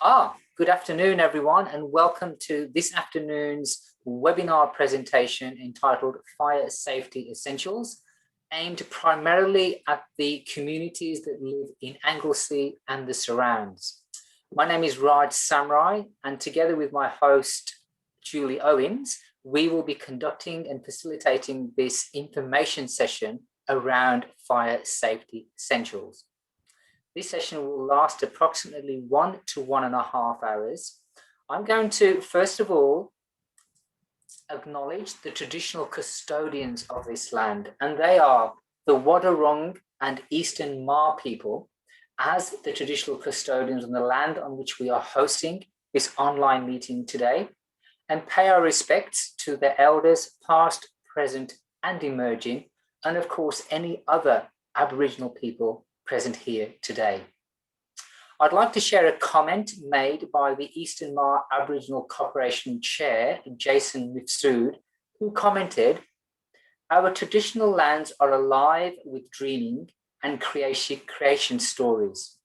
Good afternoon, everyone, and welcome to this afternoon's webinar presentation entitled Fire Safety Essentials, aimed primarily at the communities that live in Anglesea and the surrounds. My name is Raj Samurai, and together with my host, Julie Owens, we will be conducting and facilitating this information session around fire safety essentials. This session will last approximately 1 to 1.5 hours. I'm going to, first of all, acknowledge the traditional custodians of this land, and they are the Wadawurrung and Eastern Maar people, as the traditional custodians on the land on which we are hosting this online meeting today, and pay our respects to the elders past, present, and emerging, and of course, any other Aboriginal people present here today. I'd like to share a comment made by the Eastern Maar Aboriginal Corporation Chair, Jason Mifsud, who commented, "Our traditional lands are alive with dreaming and creation stories.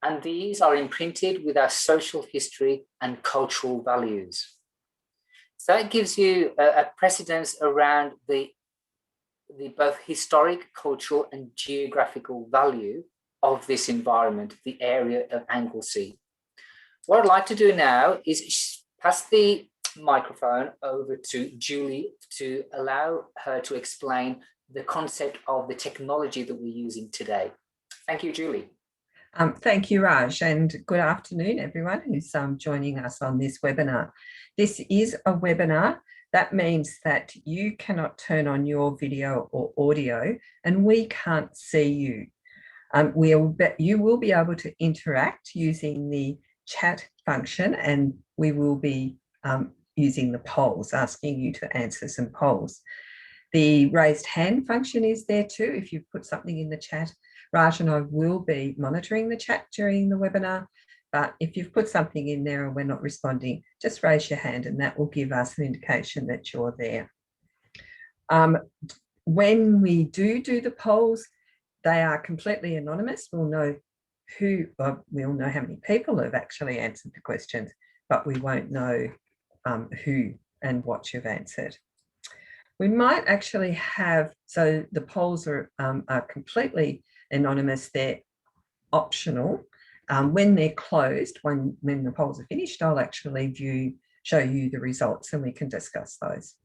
And these are imprinted with our social history and cultural values." So that gives you a precedence around the both historic, cultural, and geographical value of this environment, the area of Anglesea. What I'd like to do now is pass the microphone over to Julie to allow her to explain the concept of the technology that we're using today. Thank you, Julie. Thank you, Raj, and good afternoon, everyone who's joining us on this webinar. This is a webinar. That means that you cannot turn on your video or audio, and we can't see you. You will be able to interact using the chat function, and we will be using the polls, asking you to answer some polls. The raised hand function is there too. If you put something in the chat, Raj and I will be monitoring the chat during the webinar. But if you've put something in there and we're not responding, just raise your hand and that will give us an indication that you're there. When we do the polls, they are completely anonymous. We'll know we'll know how many people have actually answered the questions, but we won't know who and what you've answered. We might actually have, so the polls are completely anonymous, they're optional. When they're closed, when the polls are finished, I'll actually show you the results and we can discuss those.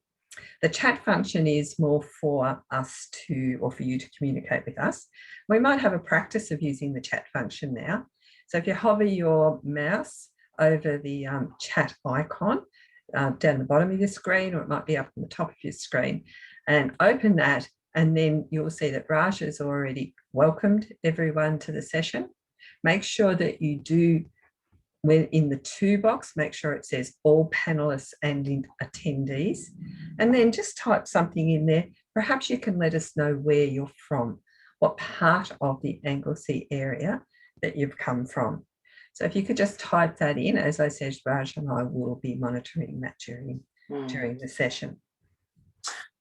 The chat function is more for us to, or for you to communicate with us. We might have a practice of using the chat function now. So if you hover your mouse over the chat icon down the bottom of your screen, or it might be up on the top of your screen, and open that, and then you'll see that Raj has already welcomed everyone to the session. Make sure that you do, when in the to box, make sure it says all panelists and attendees, and then just type something in there. Perhaps you can let us know where you're from, what part of the Anglesea area that you've come from. So if you could just type that in, as I said, Raj and I will be monitoring that during the session.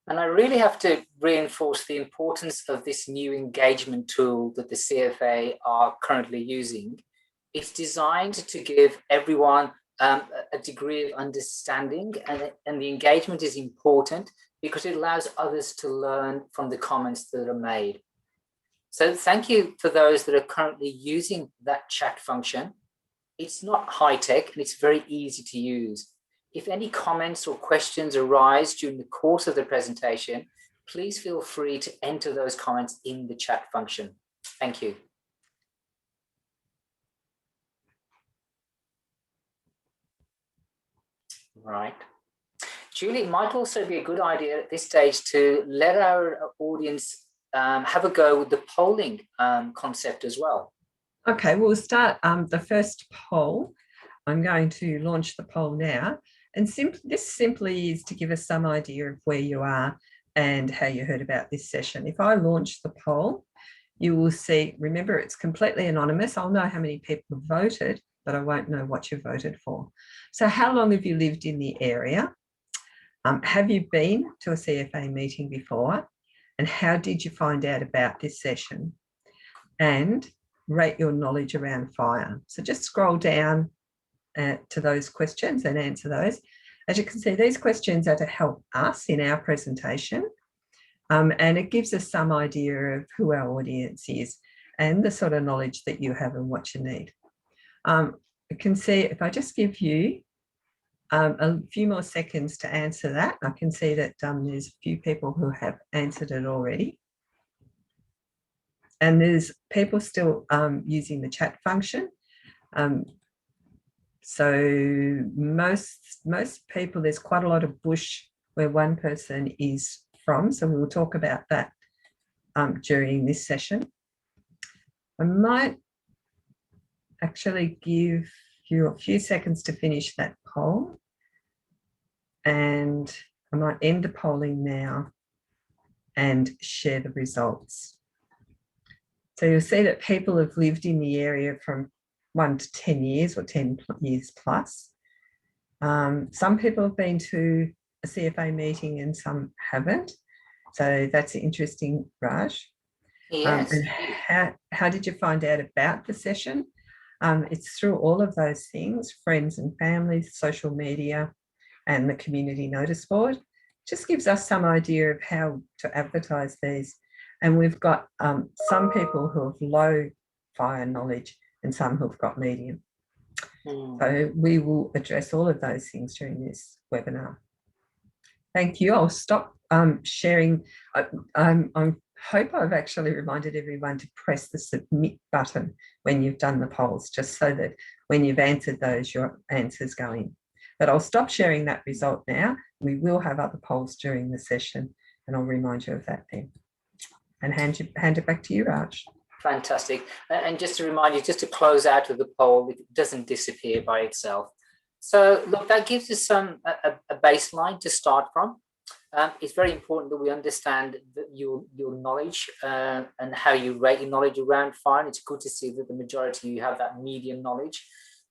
And I really have to reinforce the importance of this new engagement tool that the CFA are currently using. It's designed to give everyone a degree of understanding, and the engagement is important because it allows others to learn from the comments that are made. So thank you for those that are currently using that chat function. It's not high tech and it's very easy to use. If any comments or questions arise during the course of the presentation, please feel free to enter those comments in the chat function. Thank you. Right. Julie, it might also be a good idea at this stage to let our audience have a go with the polling concept as well. Okay, we'll start the first poll. I'm going to launch the poll now. And this simply is to give us some idea of where you are and how you heard about this session. If I launch the poll, you will see, remember, it's completely anonymous. I'll know how many people have voted, but I won't know what you voted for. So how long have you lived in the area? Have you been to a CFA meeting before? And how did you find out about this session? And rate your knowledge around fire. So just scroll down to those questions and answer those. As you can see, these questions are to help us in our presentation, and it gives us some idea of who our audience is and the sort of knowledge that you have and what you need. You can see if I just give you a few more seconds to answer that, I can see that there's a few people who have answered it already. And there's people still using the chat function. So most people, there's quite a lot of bush where one person is from. So we'll talk about that during this session. I might actually give you a few seconds to finish that poll. And I might end the polling now and share the results. So you'll see that people have lived in the area from 1 to 10 years or 10 years plus. Some people have been to a CFA meeting and some haven't. So that's interesting, Raj. Yes. And how did you find out about the session? It's through all of those things, friends and families, social media, and the community notice board. Just gives us some idea of how to advertise these. And we've got some people who have low fire knowledge and some who've got medium. So we will address all of those things during this webinar. Thank you. I'll stop sharing. I hope I've actually reminded everyone to press the submit button when you've done the polls, just so that when you've answered those, your answers go in. But I'll stop sharing that result now. We will have other polls during the session, and I'll remind you of that then. And hand it back to you, Raj. Fantastic. And just to remind you, just to close out of the poll, it doesn't disappear by itself. So look, that gives us a baseline to start from. It's very important that we understand that your knowledge and how you rate your knowledge around fire. And it's good to see that the majority of you have that medium knowledge.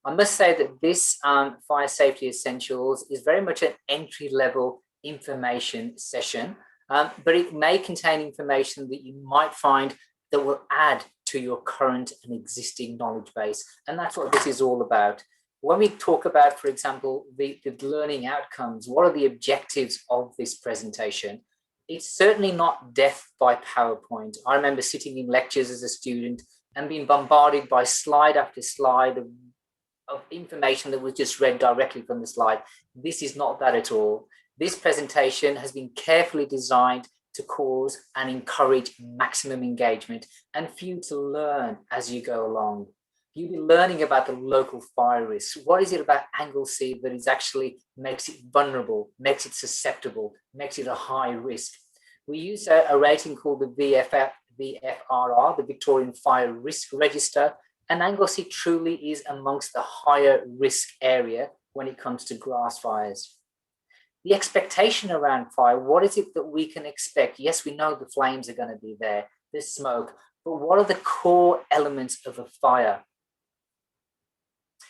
I must say that this Fire Safety Essentials is very much an entry-level information session, but it may contain information that you might find that will add to your current and existing knowledge base. And that's what this is all about. When we talk about, for example, the learning outcomes, what are the objectives of this presentation? It's certainly not death by PowerPoint. I remember sitting in lectures as a student and being bombarded by slide after slide of information that was just read directly from the slide. This is not that at all. This presentation has been carefully designed to cause and encourage maximum engagement and for you to learn as you go along. You'll be learning about the local fire risks. What is it about Anglesea that is actually makes it vulnerable, makes it susceptible, makes it a high risk? We use a rating called the VFRR, the Victorian Fire Risk Register, and Anglesea truly is amongst the higher risk area when it comes to grass fires. The expectation around fire, what is it that we can expect? Yes, we know the flames are going to be there, there's smoke, but what are the core elements of a fire?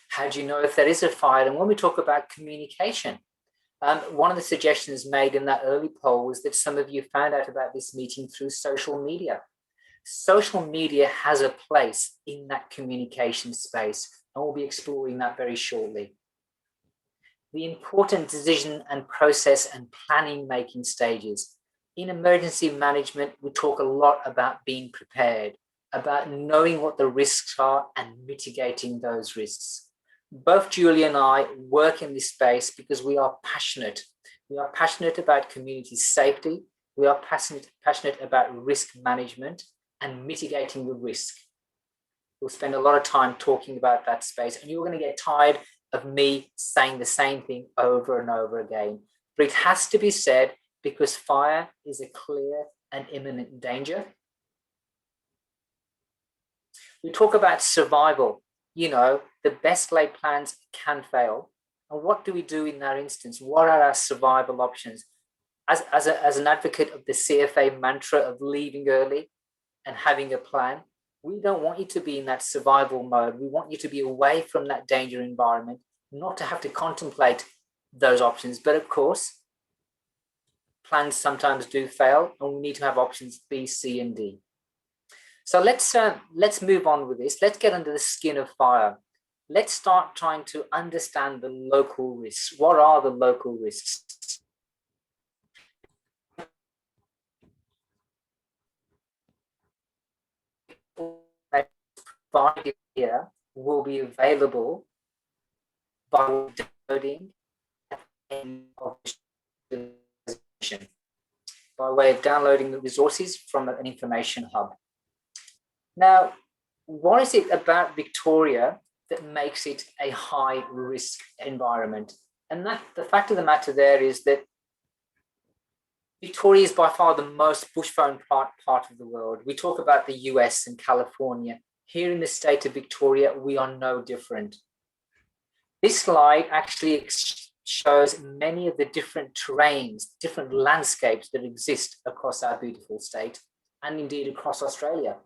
How do you know if there is a fire? And when we talk about communication, one of the suggestions made in that early poll was that some of you found out about this meeting through social media. Social media has a place in that communication space, and we'll be exploring that very shortly. The important decision and process and planning making stages. In emergency management, we talk a lot about being prepared, about knowing what the risks are and mitigating those risks. Both Julie and I work in this space because we are passionate. We are passionate about community safety. We are passionate about risk management and mitigating the risk. We'll spend a lot of time talking about that space, and you're going to get tired of me saying the same thing over and over again. But it has to be said because fire is a clear and imminent danger. We talk about survival. You know, the best laid plans can fail. And what do we do in that instance? What are our survival options? As an advocate of the CFA mantra of leaving early and having a plan, we don't want you to be in that survival mode. We want you to be away from that danger environment, not to have to contemplate those options. But of course, plans sometimes do fail, and we need to have options B, C, and D. So let's move on with this. Let's get under the skin of fire. Let's start trying to understand the local risks. What are the local risks? Here will be available by downloading by way of downloading the resources from an information hub. Now, what is it about Victoria that makes it a high risk environment? And that the fact of the matter there is that Victoria is by far the most bushfire part of the world. We talk about the US and California. Here in the state of Victoria, we are no different. This slide actually shows many of the different terrains, different landscapes that exist across our beautiful state and indeed across Australia.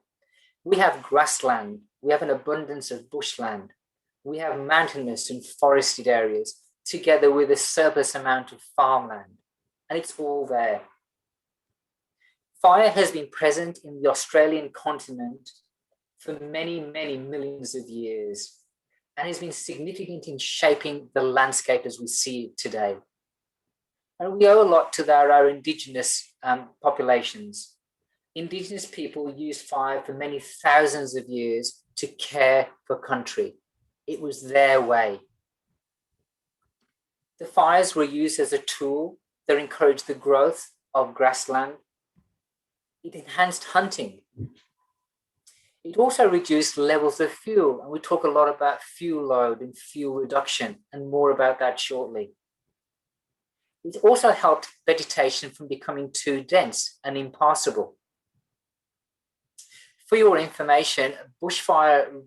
We have grassland, we have an abundance of bushland, we have mountainous and forested areas together with a surplus amount of farmland, and it's all there. Fire has been present in the Australian continent for many, many millions of years and has been significant in shaping the landscape as we see it today. And we owe a lot to our Indigenous populations. Indigenous people used fire for many thousands of years to care for country. It was their way. The fires were used as a tool that encouraged the growth of grassland. It enhanced hunting. It also reduced levels of fuel, and we talk a lot about fuel load and fuel reduction, and more about that shortly. It also helped vegetation from becoming too dense and impassable. For your information, bushfire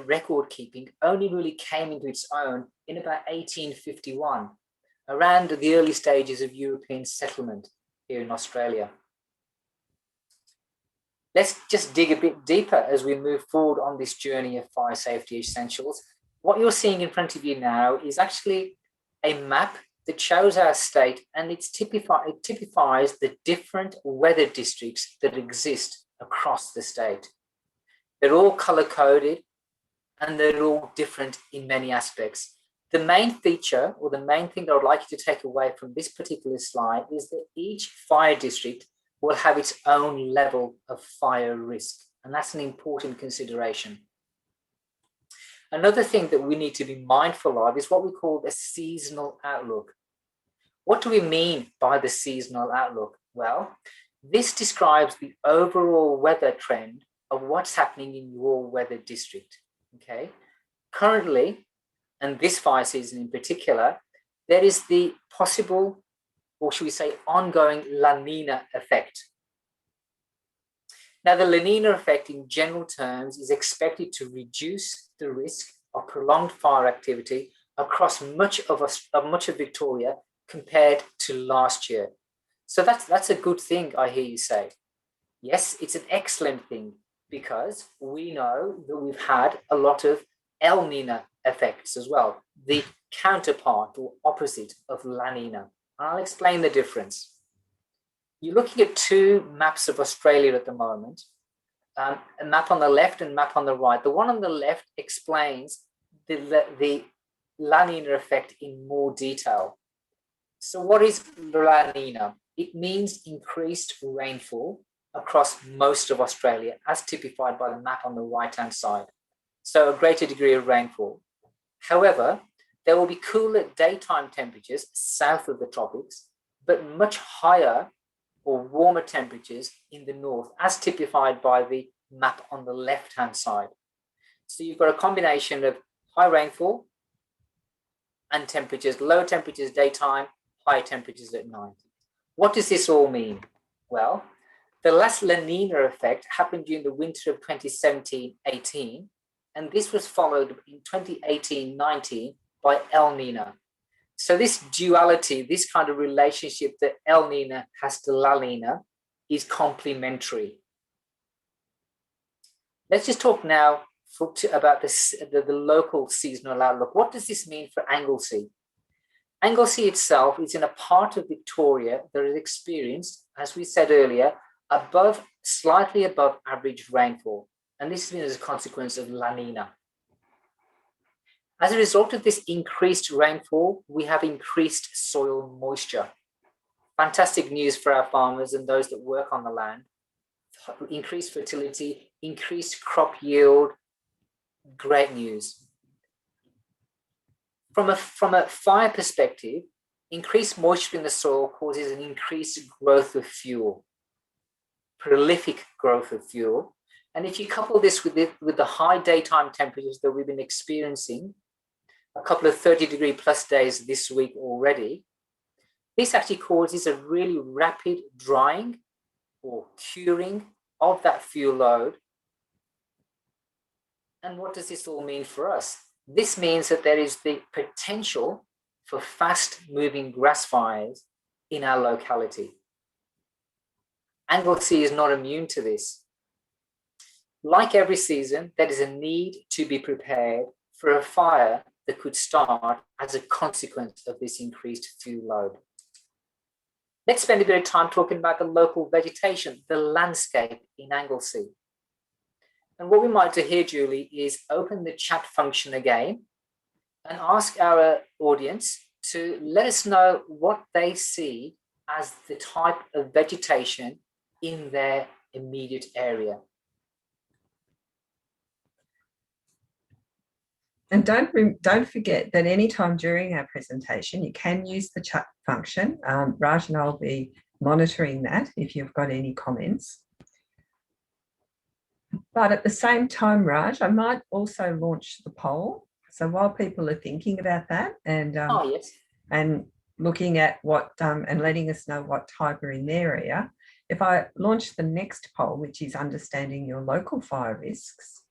record keeping only really came into its own in about 1851, around the early stages of European settlement here in Australia. Let's just dig a bit deeper as we move forward on this journey of fire safety essentials. What you're seeing in front of you now is actually a map that shows our state, and it typifies the different weather districts that exist across the state. They're all color-coded and they're all different in many aspects. The main feature, or the main thing that I would like you to take away from this particular slide, is that each fire district will have its own level of fire risk, and that's an important consideration. Another thing that we need to be mindful of is what we call the seasonal outlook. What do we mean by the seasonal outlook? Well, this describes the overall weather trend of what's happening in your weather district, okay? Currently, and this fire season in particular, there is the possible, or should we say ongoing, La Nina effect. Now, the La Nina effect in general terms is expected to reduce the risk of prolonged fire activity across much of Victoria compared to last year. So that's a good thing, I hear you say. Yes, it's an excellent thing, because we know that we've had a lot of El Nina effects as well, the counterpart or opposite of La Nina. And I'll explain the difference. You're looking at two maps of Australia at the moment, a map on the left and a map on the right. The one on the left explains the La Nina effect in more detail. So what is La Nina? It means increased rainfall across most of Australia, as typified by the map on the right-hand side. So a greater degree of rainfall. However, there will be cooler daytime temperatures south of the tropics, but much higher or warmer temperatures in the north, as typified by the map on the left-hand side. So you've got a combination of high rainfall and temperatures, low temperatures daytime, high temperatures at night. What does this all mean? Well, the last La Nina effect happened during the winter of 2017-18, and this was followed in 2018-19 by El Nina. So this duality, this kind of relationship that El Nina has to La Nina is complementary. Let's just talk now about the local seasonal outlook. What does this mean for Anglesea? Anglesea itself is in a part of Victoria that has experienced, as we said earlier, slightly above average rainfall. And this has been as a consequence of La Nina. As a result of this increased rainfall, we have increased soil moisture. Fantastic news for our farmers and those that work on the land. Increased fertility, increased crop yield, great news. From a fire perspective, increased moisture in the soil causes an increased growth of fuel, prolific growth of fuel. And if you couple this with the high daytime temperatures that we've been experiencing, a couple of 30-degree plus days this week already, this actually causes a really rapid drying or curing of that fuel load. And what does this all mean for us? This means that there is the potential for fast-moving grass fires in our locality. Anglesea is not immune to this. Like every season, there is a need to be prepared for a fire that could start as a consequence of this increased fuel load. Let's spend a bit of time talking about the local vegetation, the landscape in Anglesea. And what we might do here, Julie, is open the chat function again and ask our audience to let us know what they see as the type of vegetation in their immediate area. And don't forget that anytime during our presentation, you can use the chat function. Raj and I will be monitoring that if you've got any comments. But at the same time, Raj, I might also launch the poll. So while people are thinking about that and and looking at what and letting us know what type are in their area, if I launch the next poll, which is understanding your local fire risks,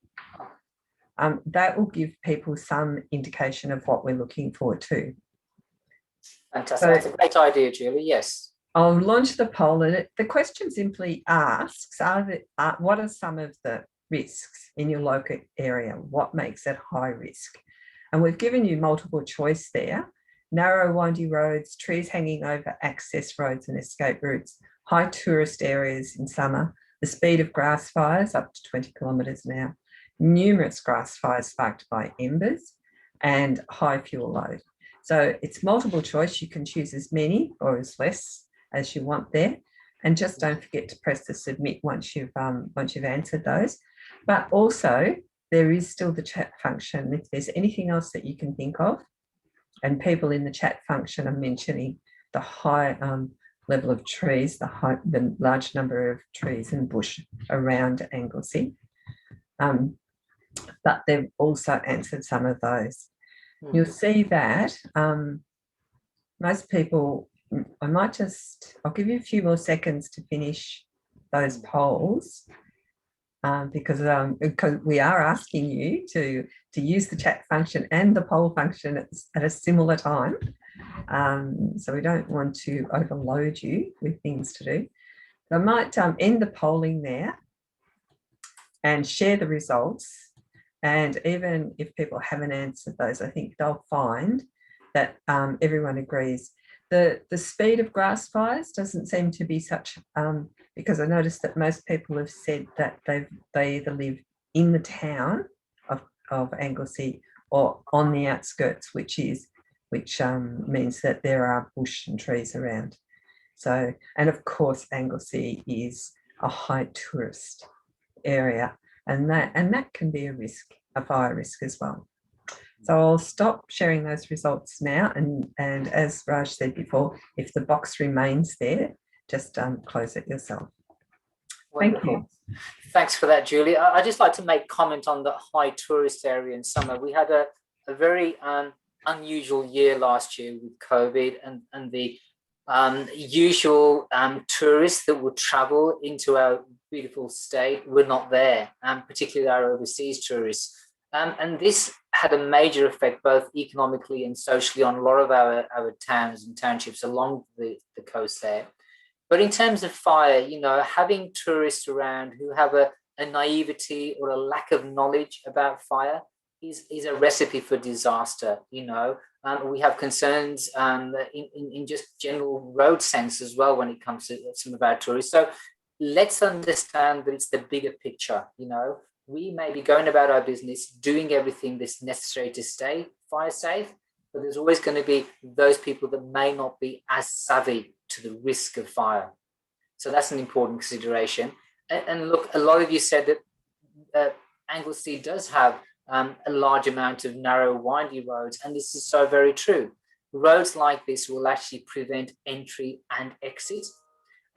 that will give people some indication of what we're looking for too. Fantastic. So, that's a great idea, Julie. Yes. I'll launch the poll, and the question simply asks, what are some of the risks in your local area? What makes it high risk? And we've given you multiple choice there. Narrow, windy roads, trees hanging over access roads and escape routes, high tourist areas in summer, the speed of grass fires up to 20 kilometres an hour, numerous grass fires sparked by embers, and high fuel load. So it's multiple choice. You can choose as many or as less as you want there, and just don't forget to press the submit once you've answered those. But also there is still the chat function if there's anything else that you can think of, and people in the chat function are mentioning the high level of trees, the large number of trees and bush around Anglesea, but they've also answered some of those. You'll see that most people, I'll give you a few more seconds to finish those polls because we are asking you to use the chat function and the poll function at a similar time. So we don't want to overload you with things to do. I might end the polling there and share the results. And even if people haven't answered those, I think they'll find that everyone agrees. The speed of grass fires doesn't seem to be such, because I noticed that most people have said that they either live in the town of Anglesea or on the outskirts, which means that there are bush and trees around. So, and of course, Anglesea is a high tourist area, and that can be a fire risk as well. So I'll stop sharing those results now, and as Raj said before, if the box remains there, just close it yourself. Wonderful. Thank you. Thanks for that, Julie. I'd just like to make comment on the high tourist area in summer. We had a very unusual year last year with COVID, and the usual tourists that would travel into our beautiful state were not there, particularly our overseas tourists. And this had a major effect both economically and socially on a lot of our towns and townships along the coast there. But in terms of fire, having tourists around who have a naivety or a lack of knowledge about fire is a recipe for disaster. We have concerns in just general road sense as well when it comes to some of our tourists. So let's understand that it's the bigger picture. We may be going about our business, doing everything that's necessary to stay fire safe, but there's always going to be those people that may not be as savvy to the risk of fire. So that's an important consideration. And look, a lot of you said that Anglesea does have a large amount of narrow, windy roads, and this is so very true. Roads like this will actually prevent entry and exit.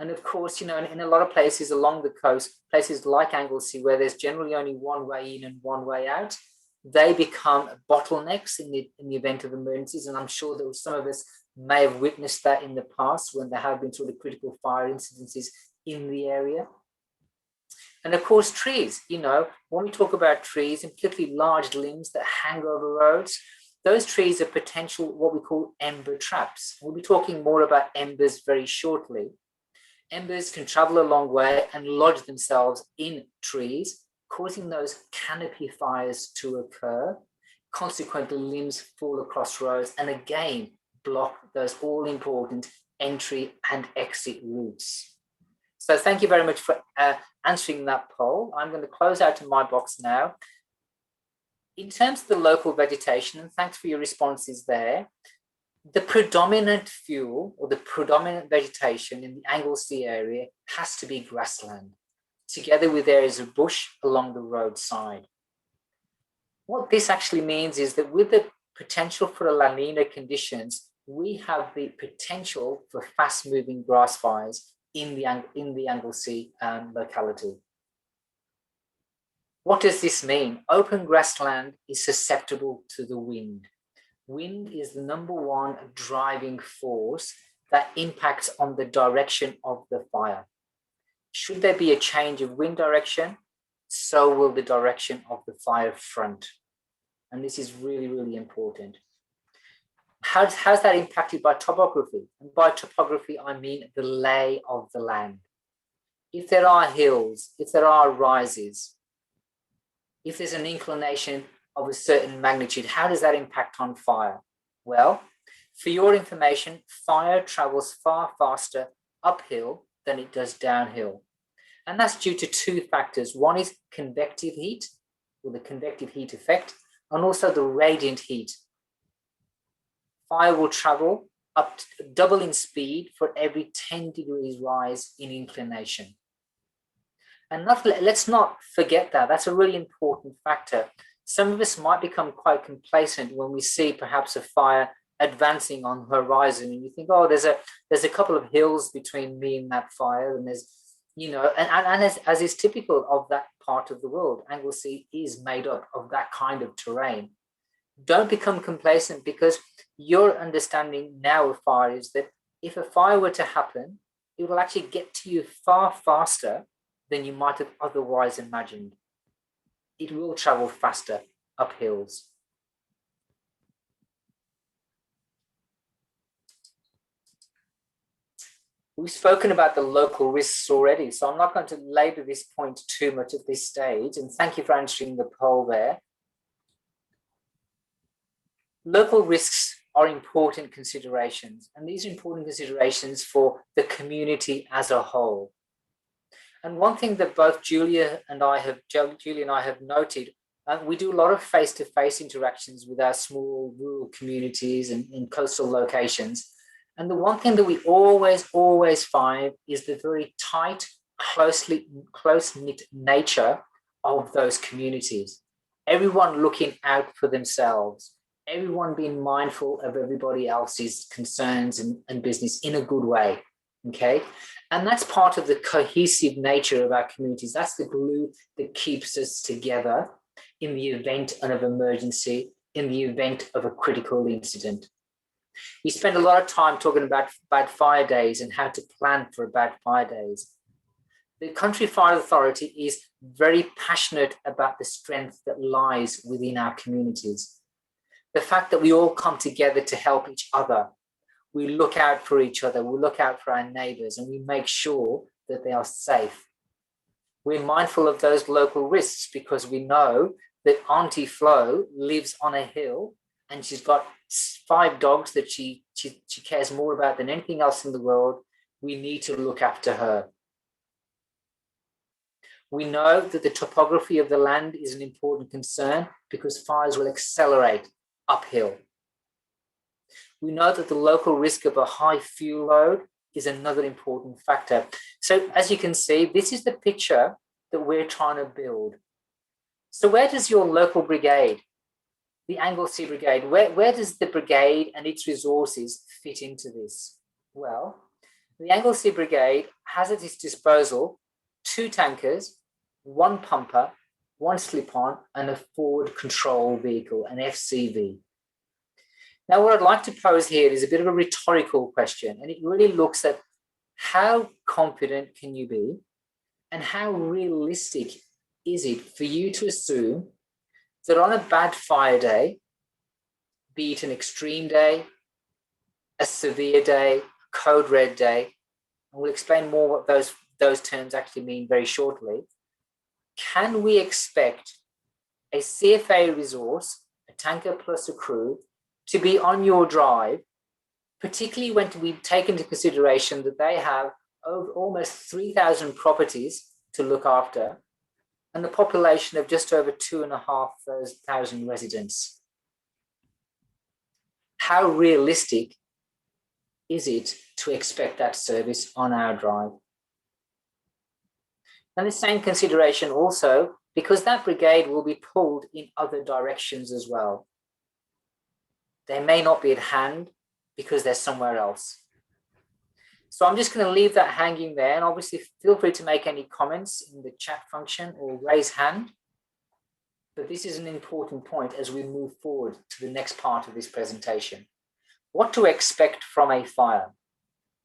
And of course, in a lot of places along the coast, places like Anglesea, where there's generally only one way in and one way out, they become bottlenecks in the event of emergencies. And I'm sure that some of us may have witnessed that in the past when there have been sort of critical fire incidences in the area. And of course, trees, when we talk about trees, and particularly large limbs that hang over roads, those trees are potential, what we call ember traps. We'll be talking more about embers very shortly. Embers can travel a long way and lodge themselves in trees, causing those canopy fires to occur. Consequently, limbs fall across roads and again block those all-important entry and exit routes. So thank you very much for answering that poll. I'm going to close out of my box now. In terms of the local vegetation, and thanks for your responses there, the predominant fuel or the predominant vegetation in the Anglesea area has to be grassland, together with areas of bush along the roadside. What this actually means is that with the potential for La Nina conditions, we have the potential for fast-moving grass fires in the Anglesea locality. What does this mean? Open grassland is susceptible to the wind. Wind is the number one driving force that impacts on the direction of the fire. Should there be a change of wind direction, so will the direction of the fire front. And this is really, really important. How's that impacted by topography? And by topography, I mean the lay of the land. If there are hills, if there are rises, if there's an inclination of a certain magnitude, how does that impact on fire? Well, for your information, fire travels far faster uphill than it does downhill. And that's due to two factors. One is convective heat, or the convective heat effect, and also the radiant heat. Fire will travel up to double in speed for every 10 degrees rise in inclination. And let's not forget that. That's a really important factor. Some of us might become quite complacent when we see perhaps a fire advancing on the horizon, and you think, oh, there's a couple of hills between me and that fire, and there's, as is typical of that part of the world, Anglesea is made up of that kind of terrain. Don't become complacent, because your understanding now of fire is that if a fire were to happen, it will actually get to you far faster than you might have otherwise imagined. It will travel faster up hills. We've spoken about the local risks already, so I'm not going to labour this point too much at this stage, and thank you for answering the poll there. Local risks are important considerations, and these are important considerations for the community as a whole. And one thing that both Julia and I have noted, we do a lot of face-to-face interactions with our small rural communities and in coastal locations. And the one thing that we always find is the very tight, close-knit nature of those communities. Everyone looking out for themselves, everyone being mindful of everybody else's concerns and business in a good way, okay? And that's part of the cohesive nature of our communities. That's the glue that keeps us together in the event of an emergency, in the event of a critical incident. We spend a lot of time talking about bad fire days and how to plan for bad fire days. The Country Fire Authority is very passionate about the strength that lies within our communities. The fact that we all come together to help each other. We look out for each other, we look out for our neighbours, and we make sure that they are safe. We're mindful of those local risks because we know that Auntie Flo lives on a hill and she's got 5 dogs that she cares more about than anything else in the world. We need to look after her. We know that the topography of the land is an important concern because fires will accelerate uphill. We know that the local risk of a high fuel load is another important factor. So as you can see, this is the picture that we're trying to build. So where does your local brigade, the Anglesea Brigade, where does the brigade and its resources fit into this? Well, the Anglesea Brigade has at its disposal 2 tankers, 1 pumper, 1 slip-on, and a forward control vehicle, an FCV. Now, what I'd like to pose here is a bit of a rhetorical question, and it really looks at how confident can you be and how realistic is it for you to assume that on a bad fire day, be it an extreme day, a severe day, code red day, and we'll explain more what those terms actually mean very shortly, can we expect a CFA resource, a tanker plus a crew, to be on your drive, particularly when we take into consideration that they have almost 3,000 properties to look after and a population of just over 2,500 residents? How realistic is it to expect that service on our drive? And the same consideration also, because that brigade will be pulled in other directions as well. They may not be at hand because they're somewhere else. So I'm just going to leave that hanging there, and obviously feel free to make any comments in the chat function or raise hand. But this is an important point as we move forward to the next part of this presentation. What to expect from a fire?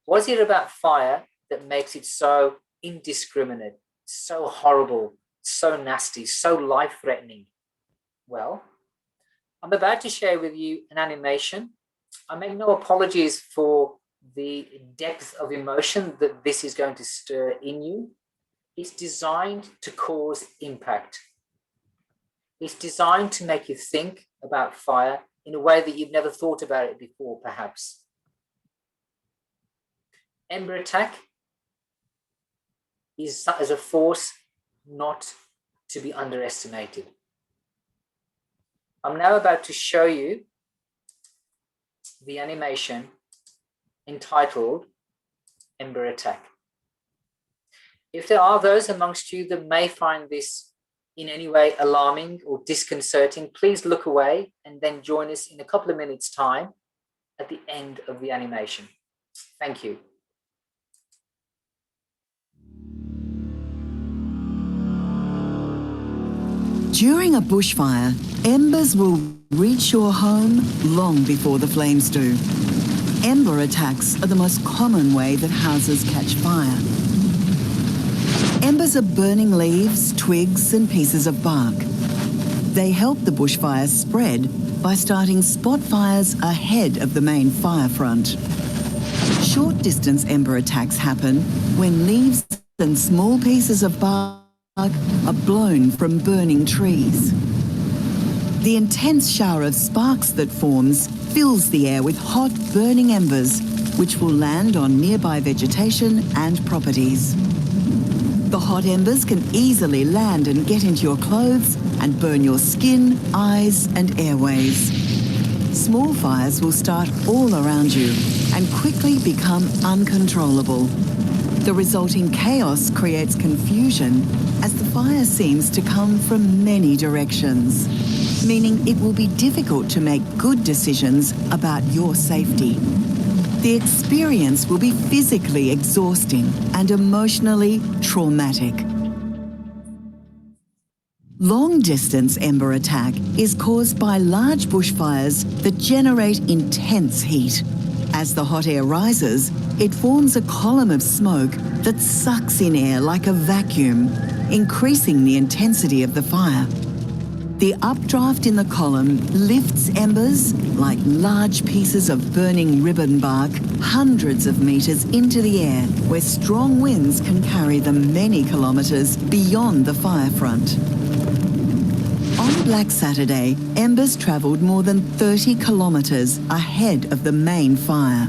What is it about fire that makes it so indiscriminate, so horrible, so nasty, so life-threatening? Well, I'm about to share with you an animation. I make no apologies for the depth of emotion that this is going to stir in you. It's designed to cause impact. It's designed to make you think about fire in a way that you've never thought about it before, perhaps. Ember Attack is as a force not to be underestimated. I'm now about to show you the animation entitled Ember Attack. If there are those amongst you that may find this in any way alarming or disconcerting, please look away and then join us in a couple of minutes' time at the end of the animation. Thank you. During a bushfire, embers will reach your home long before the flames do. Ember attacks are the most common way that houses catch fire. Embers are burning leaves, twigs, and pieces of bark. They help the bushfire spread by starting spot fires ahead of the main fire front. Short-distance ember attacks happen when leaves and small pieces of bark are blown from burning trees. The intense shower of sparks that forms fills the air with hot, burning embers, which will land on nearby vegetation and properties. The hot embers can easily land and get into your clothes and burn your skin, eyes, and airways. Small fires will start all around you and quickly become uncontrollable. The resulting chaos creates confusion as the fire seems to come from many directions, meaning it will be difficult to make good decisions about your safety. The experience will be physically exhausting and emotionally traumatic. Long-distance ember attack is caused by large bushfires that generate intense heat. As the hot air rises, it forms a column of smoke that sucks in air like a vacuum, increasing the intensity of the fire. The updraft in the column lifts embers, like large pieces of burning ribbon bark, hundreds of metres into the air, where strong winds can carry them many kilometres beyond the fire front. On Black Saturday, embers travelled more than 30 kilometres ahead of the main fire.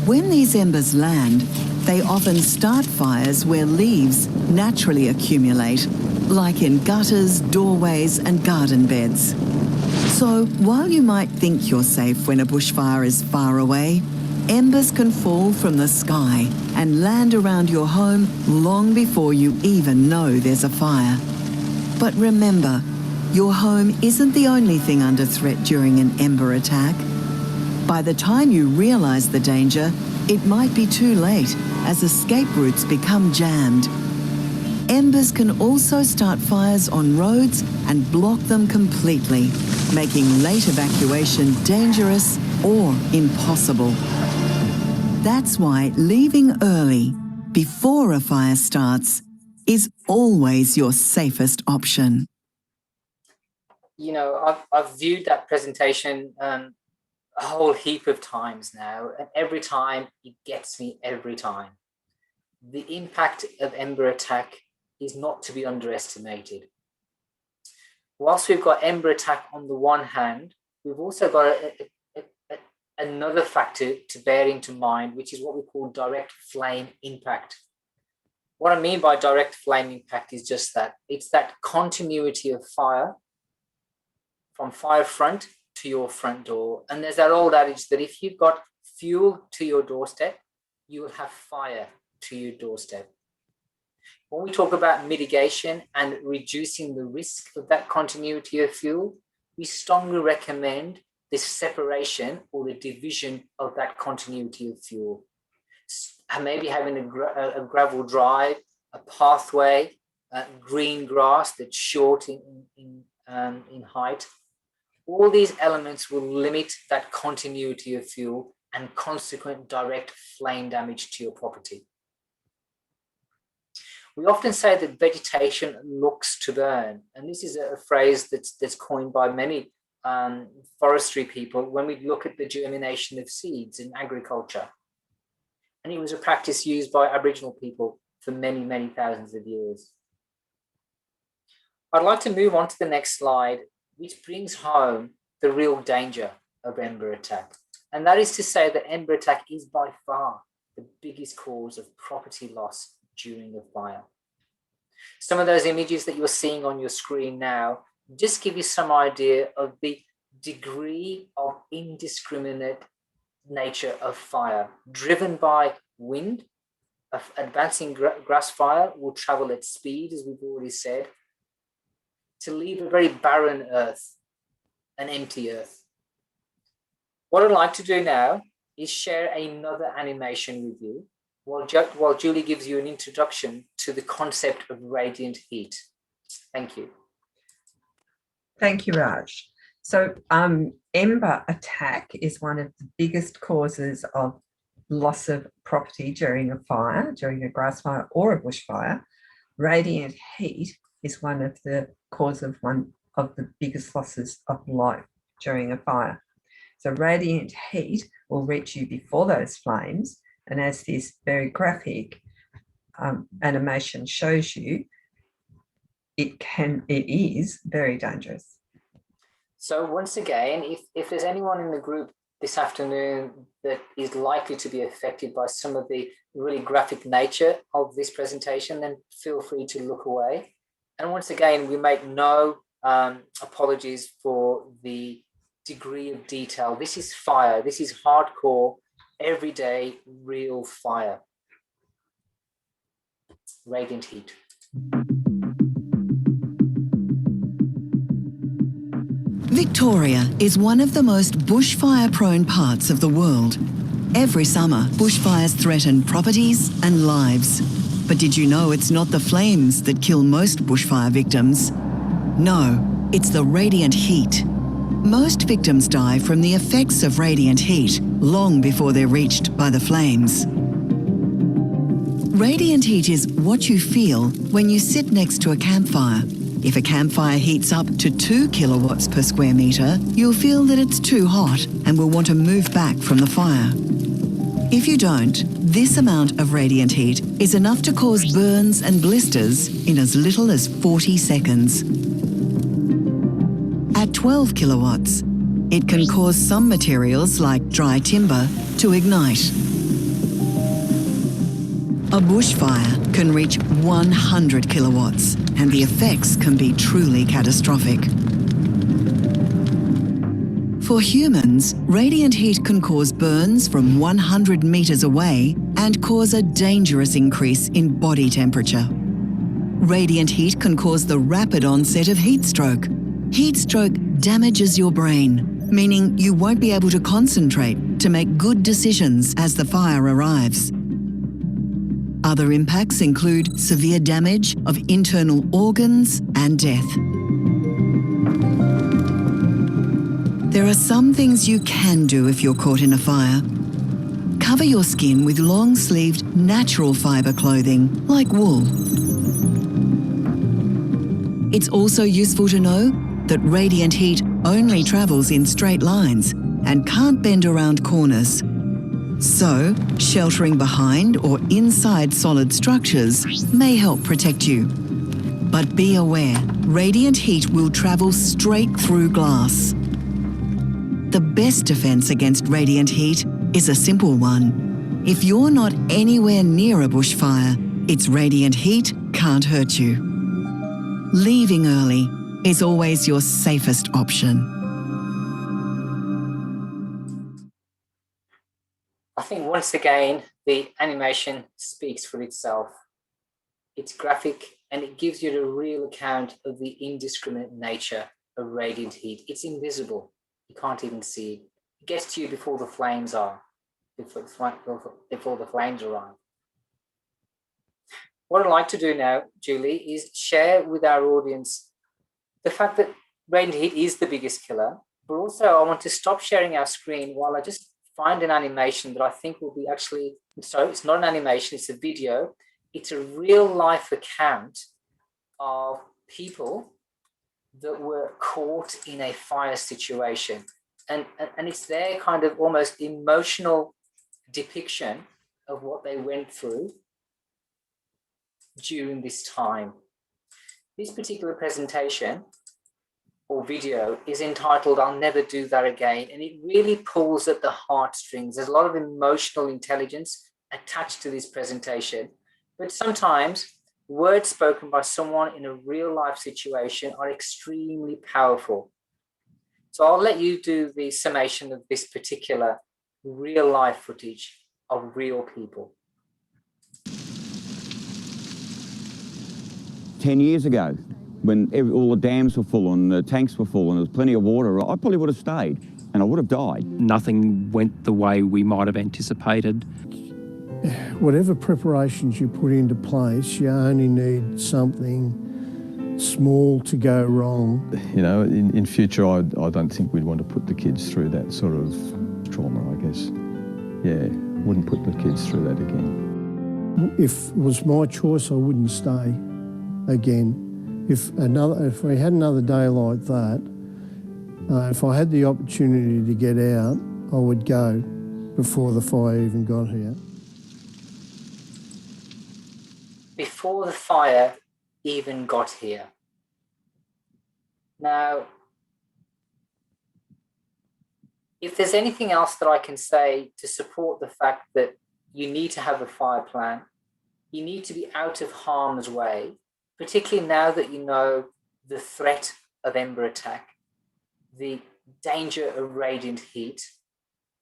When these embers land, They often start fires where leaves naturally accumulate, like in gutters, doorways and garden beds. So while you might think you're safe when a bushfire is far away, embers can fall from the sky and land around your home long before you even know there's a fire. But remember, your home isn't the only thing under threat during an ember attack. By the time you realise the danger, it might be too late as escape routes become jammed. Embers can also start fires on roads and block them completely, making late evacuation dangerous or impossible. That's why leaving early, before a fire starts, is always your safest option. You know, I've viewed that presentation a whole heap of times now, and every time it gets me every time. The impact of Ember Attack is not to be underestimated. Whilst we've got Ember Attack on the one hand, we've also got another factor to bear into mind, which is what we call direct flame impact. What I mean by direct flame impact is just that. It's that continuity of fire from fire front to your front door. And there's that old adage that if you've got fuel to your doorstep, you will have fire to your doorstep. When we talk about mitigation and reducing the risk of that continuity of fuel, we strongly recommend this separation or the division of that continuity of fuel. Maybe having a gravel drive, a pathway, green grass that's short in height. All these elements will limit that continuity of fuel and consequent direct flame damage to your property. We often say that vegetation looks to burn, and this is a phrase that's coined by many forestry people when we look at the germination of seeds in agriculture. And it was a practice used by Aboriginal people for many, many thousands of years. I'd like to move on to the next slide, which brings home the real danger of Ember Attack. And that is to say that Ember Attack is by far the biggest cause of property loss during a fire. Some of those images that you're seeing on your screen now just give you some idea of the degree of indiscriminate nature of fire. Driven by wind, advancing grass fire will travel at speed, as we've already said, to leave a very barren earth, an empty earth. What I'd like to do now is share another animation with you while Julie gives you an introduction to the concept of radiant heat. Thank you. Thank you, Raj. So Ember Attack is one of the biggest causes of loss of property during a fire, during a grass fire or a bushfire. Radiant heat is one of the biggest losses of life during a fire. So radiant heat will reach you before those flames, and as this very graphic animation shows you, it is very dangerous. So once again, if there's anyone in the group this afternoon that is likely to be affected by some of the really graphic nature of this presentation, then feel free to look away. And once again, we make no apologies for the degree of detail. This is fire. This is hardcore, everyday, real fire. Radiant heat. Victoria is one of the most bushfire-prone parts of the world. Every summer, bushfires threaten properties and lives. But did you know it's not the flames that kill most bushfire victims? No, it's the radiant heat. Most victims die from the effects of radiant heat long before they're reached by the flames. Radiant heat is what you feel when you sit next to a campfire. If a campfire heats up to 2 kilowatts per square metre, you'll feel that it's too hot and will want to move back from the fire. If you don't, this amount of radiant heat is enough to cause burns and blisters in as little as 40 seconds. At 12 kilowatts, it can cause some materials like dry timber to ignite. A bushfire can reach 100 kilowatts, and the effects can be truly catastrophic. For humans, radiant heat can cause burns from 100 metres away and cause a dangerous increase in body temperature. Radiant heat can cause the rapid onset of heat stroke. Heat stroke damages your brain, meaning you won't be able to concentrate to make good decisions as the fire arrives. Other impacts include severe damage of internal organs and death. There are some things you can do if you're caught in a fire. Cover your skin with long-sleeved natural fibre clothing, like wool. It's also useful to know that radiant heat only travels in straight lines and can't bend around corners. So, sheltering behind or inside solid structures may help protect you. But be aware, radiant heat will travel straight through glass. The best defence against radiant heat is a simple one. If you're not anywhere near a bushfire, its radiant heat can't hurt you. Leaving early is always your safest option. I think once again, the animation speaks for itself. It's graphic and it gives you the real account of the indiscriminate nature of radiant heat. It's invisible. You can't even see it. It gets to you before the flames are, before the flames arrive. What I'd like to do now, Julie, is share with our audience the fact that radiant heat is the biggest killer, but also I want to stop sharing our screen while I just find an animation that I think will be actually, so it's not an animation, it's a video. It's a real life account of people that were caught in a fire situation. And it's their kind of almost emotional depiction of what they went through during this time. This particular presentation or video is entitled "I'll Never Do That Again," and it really pulls at the heartstrings. There's a lot of emotional intelligence attached to this presentation, but sometimes words spoken by someone in a real life situation are extremely powerful. So I'll let you do the summation of this particular real life footage of real people. 10 years ago, when all the dams were full and the tanks were full and there was plenty of water, I probably would have stayed and I would have died. Nothing went the way we might have anticipated. Whatever preparations you put into place, you only need something small to go wrong. You know, in future, I don't think we'd want to put the kids through that sort of trauma, I guess. Yeah, wouldn't put the kids through that again. If it was my choice, I wouldn't stay again. If we had another day like that, if I had the opportunity to get out, I would go before the fire even got here. Before the fire even got here. Now, if there's anything else that I can say to support the fact that you need to have a fire plan, you need to be out of harm's way, particularly now that you know the threat of Ember Attack, the danger of radiant heat,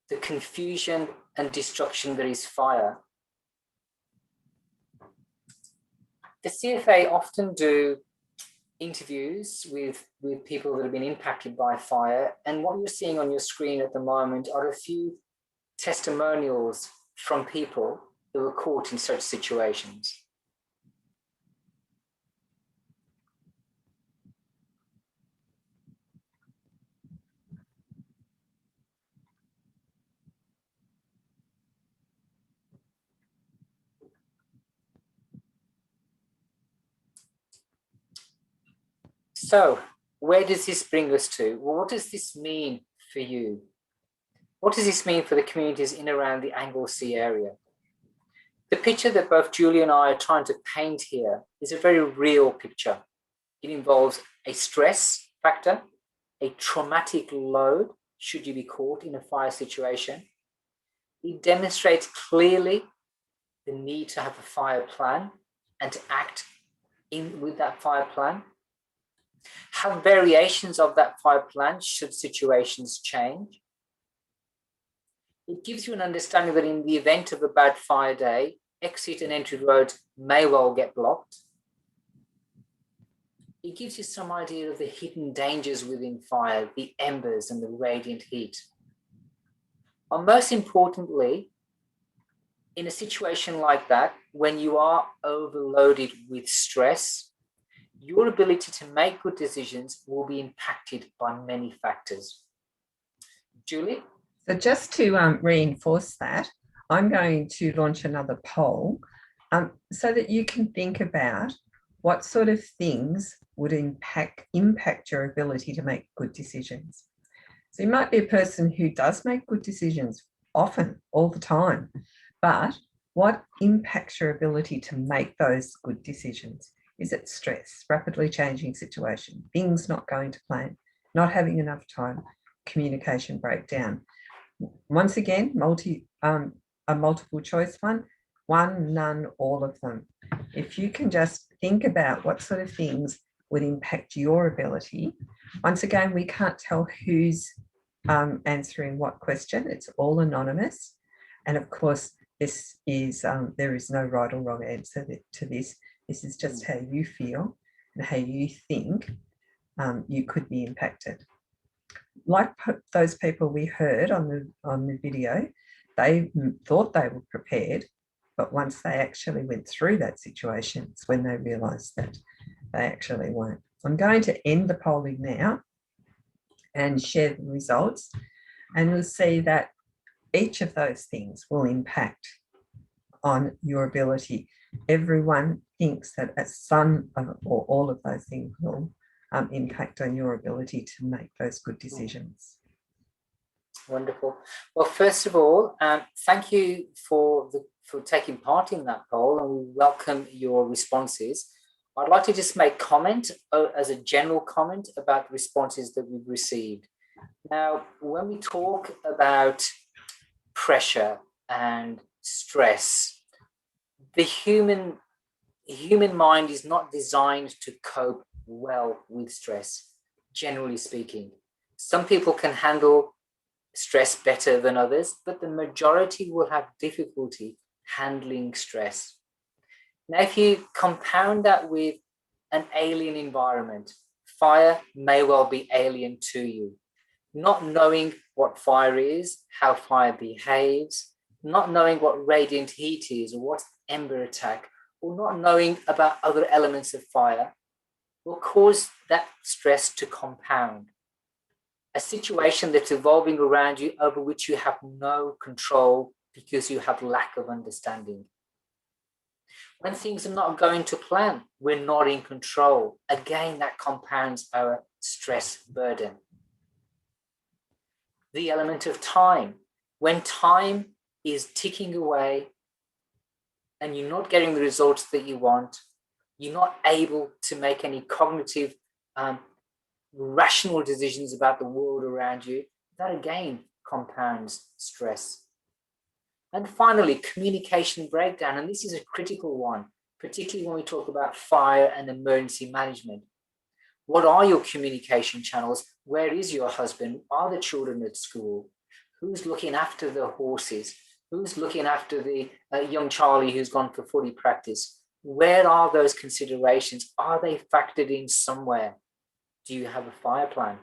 the confusion and destruction that is fire. The CFA often do interviews with people that have been impacted by fire, and what you're seeing on your screen at the moment are a few testimonials from people who were caught in such situations. So, where does this bring us to? Well, what does this mean for you? What does this mean for the communities in and around the Anglesea area? The picture that both Julie and I are trying to paint here is a very real picture. It involves a stress factor, a traumatic load, should you be caught in a fire situation. It demonstrates clearly the need to have a fire plan and to act in with that fire plan. Have variations of that fire plan should situations change. It gives you an understanding that in the event of a bad fire day, exit and entry roads may well get blocked. It gives you some idea of the hidden dangers within fire, the embers and the radiant heat. And most importantly, in a situation like that, when you are overloaded with stress, your ability to make good decisions will be impacted by many factors. Julie? So just to reinforce that, I'm going to launch another poll so that you can think about what sort of things would impact your ability to make good decisions. So you might be a person who does make good decisions often, all the time, but what impacts your ability to make those good decisions? Is it stress, rapidly changing situation, things not going to plan, not having enough time, communication breakdown? Once again, a multiple choice one, none, all of them. If you can just think about what sort of things would impact your ability. Once again, we can't tell who's answering what question. It's all anonymous. And of course, this is there is no right or wrong answer to this. This is just how you feel and how you think you could be impacted. Like those people we heard on the video, they thought they were prepared, but once they actually went through that situation, it's when they realised that they actually weren't. I'm going to end the polling now and share the results, and you'll see that each of those things will impact on your ability. Everyone thinks that some or all of those things will impact on your ability to make those good decisions. Wonderful. Well, first of all, thank you for taking part in that poll, and we welcome your responses. I'd like to just make comment as a general comment about the responses that we've received. Now, when we talk about pressure and stress, the human mind is not designed to cope well with stress, generally speaking. Some people can handle stress better than others, but the majority will have difficulty handling stress. Now, if you compound that with an alien environment, fire may well be alien to you. Not knowing what fire is, how fire behaves, not knowing what radiant heat is or what ember attack, or not knowing about other elements of fire will cause that stress to compound. A situation that's evolving around you over which you have no control because you have lack of understanding. When things are not going to plan, we're not in control. Again, that compounds our stress burden. The element of time. When time is ticking away and you're not getting the results that you want, you're not able to make any cognitive, rational decisions about the world around you, that again compounds stress. And finally, communication breakdown, and this is a critical one, particularly when we talk about fire and emergency management. What are your communication channels? Where is your husband? Are the children at school? Who's looking after the horses? Who's looking after the young Charlie who's gone for footy practice? Where are those considerations? Are they factored in somewhere? Do you have a fire plan?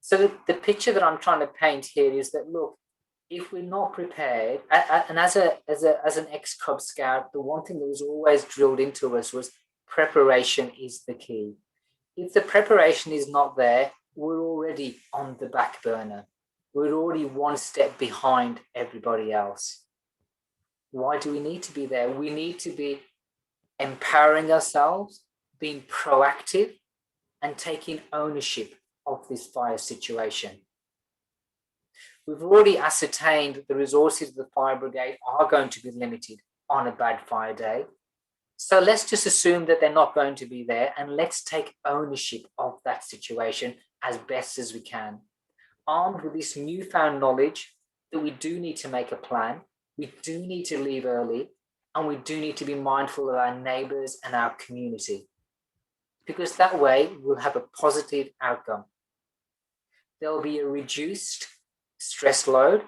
So the picture that I'm trying to paint here is that, look, if we're not prepared, and as an ex-Cub Scout, the one thing that was always drilled into us was preparation is the key. If the preparation is not there, we're already on the back burner. We're already one step behind everybody else. Why do we need to be there? We need to be empowering ourselves, being proactive, and taking ownership of this fire situation. We've already ascertained that the resources of the fire brigade are going to be limited on a bad fire day. So let's just assume that they're not going to be there, and let's take ownership of that situation as best as we can. Armed with this newfound knowledge that we do need to make a plan, we do need to leave early, and we do need to be mindful of our neighbours and our community, because that way we'll have a positive outcome. There'll be a reduced stress load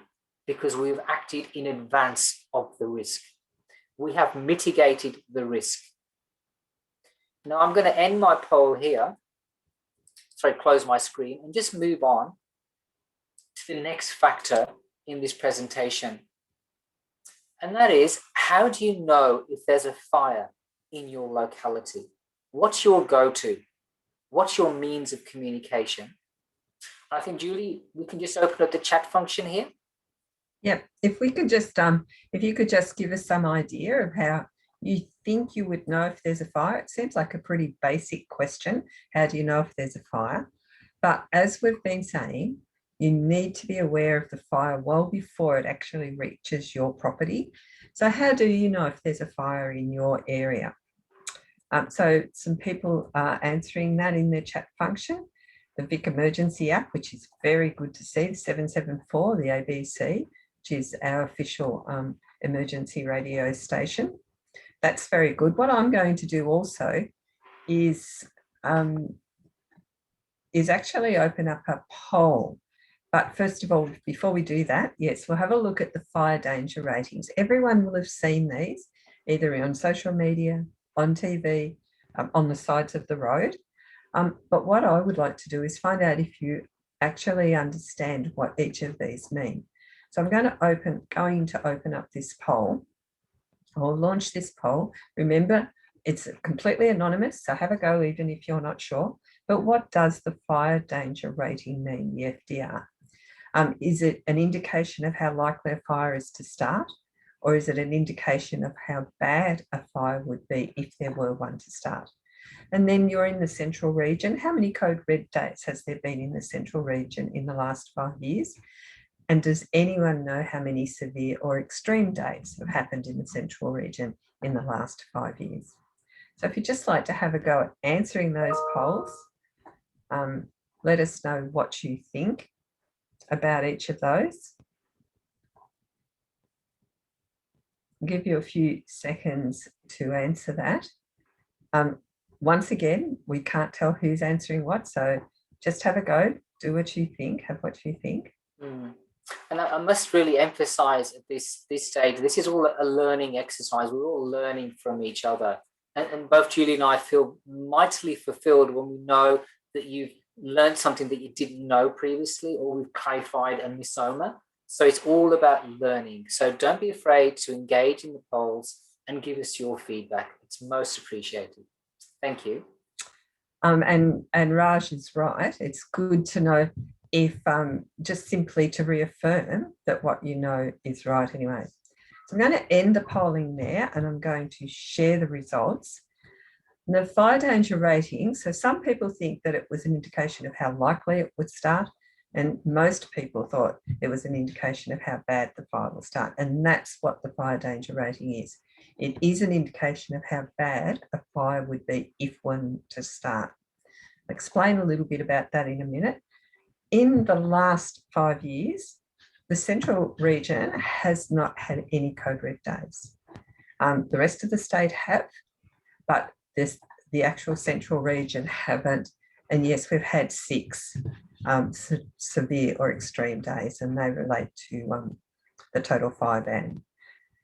because we've acted in advance of the risk. We have mitigated the risk. Now I'm going to end my poll here. Sorry, close my screen and just move on to the next factor in this presentation. And that is, how do you know if there's a fire in your locality? What's your go-to? What's your means of communication? I think, Julie, we can just open up the chat function here. Yeah, if we could just, if you could just give us some idea of how you think you would know if there's a fire. It seems like a pretty basic question. How do you know if there's a fire? But as we've been saying, you need to be aware of the fire well before it actually reaches your property. So how do you know if there's a fire in your area? So some people are answering that in their chat function. The Vic Emergency app, which is very good to see, the 774, the ABC, which is our official emergency radio station. That's very good. What I'm going to do also is actually open up a poll. But first of all, before we do that, yes, we'll have a look at the fire danger ratings. Everyone will have seen these, either on social media, on TV, on the sides of the road. But what I would like to do is find out if you actually understand what each of these mean. So I'm going to open up this poll. I'll launch this poll. Remember, it's completely anonymous, so have a go even if you're not sure. But what does the fire danger rating mean, the FDR? Is it an indication of how likely a fire is to start? Or is it an indication of how bad a fire would be if there were one to start? And then you're in the central region. How many code red days has there been in the central region in the last 5 years? And does anyone know how many severe or extreme days have happened in the central region in the last 5 years? So if you'd just like to have a go at answering those polls, let us know what you think about each of those. I'll give you a few seconds to answer that. Once again, we can't tell who's answering what, so just have a go, do what you think, have what you think. And I must really emphasize at this stage, this is all a learning exercise. We're all learning from each other. And both Julie and I feel mightily fulfilled when we know that you've learned something that you didn't know previously, or we've clarified a misnomer. So it's all about learning. So don't be afraid to engage in the polls and give us your feedback. It's most appreciated. Thank you. And Raj is right. It's good to know if just simply to reaffirm that what you know is right anyway. So I'm going to end the polling there and I'm going to share the results. And the fire danger rating, so some people think that it was an indication of how likely it would start, and most people thought it was an indication of how bad the fire will start. And that's what the fire danger rating is. It is an indication of how bad a fire would be if one to start. I'll explain a little bit about that in a minute. In the last 5 years, the central region has not had any code red days. The rest of the state have, but the actual central region haven't. And yes, we've had 6 severe or extreme days, and they relate to the total fire ban.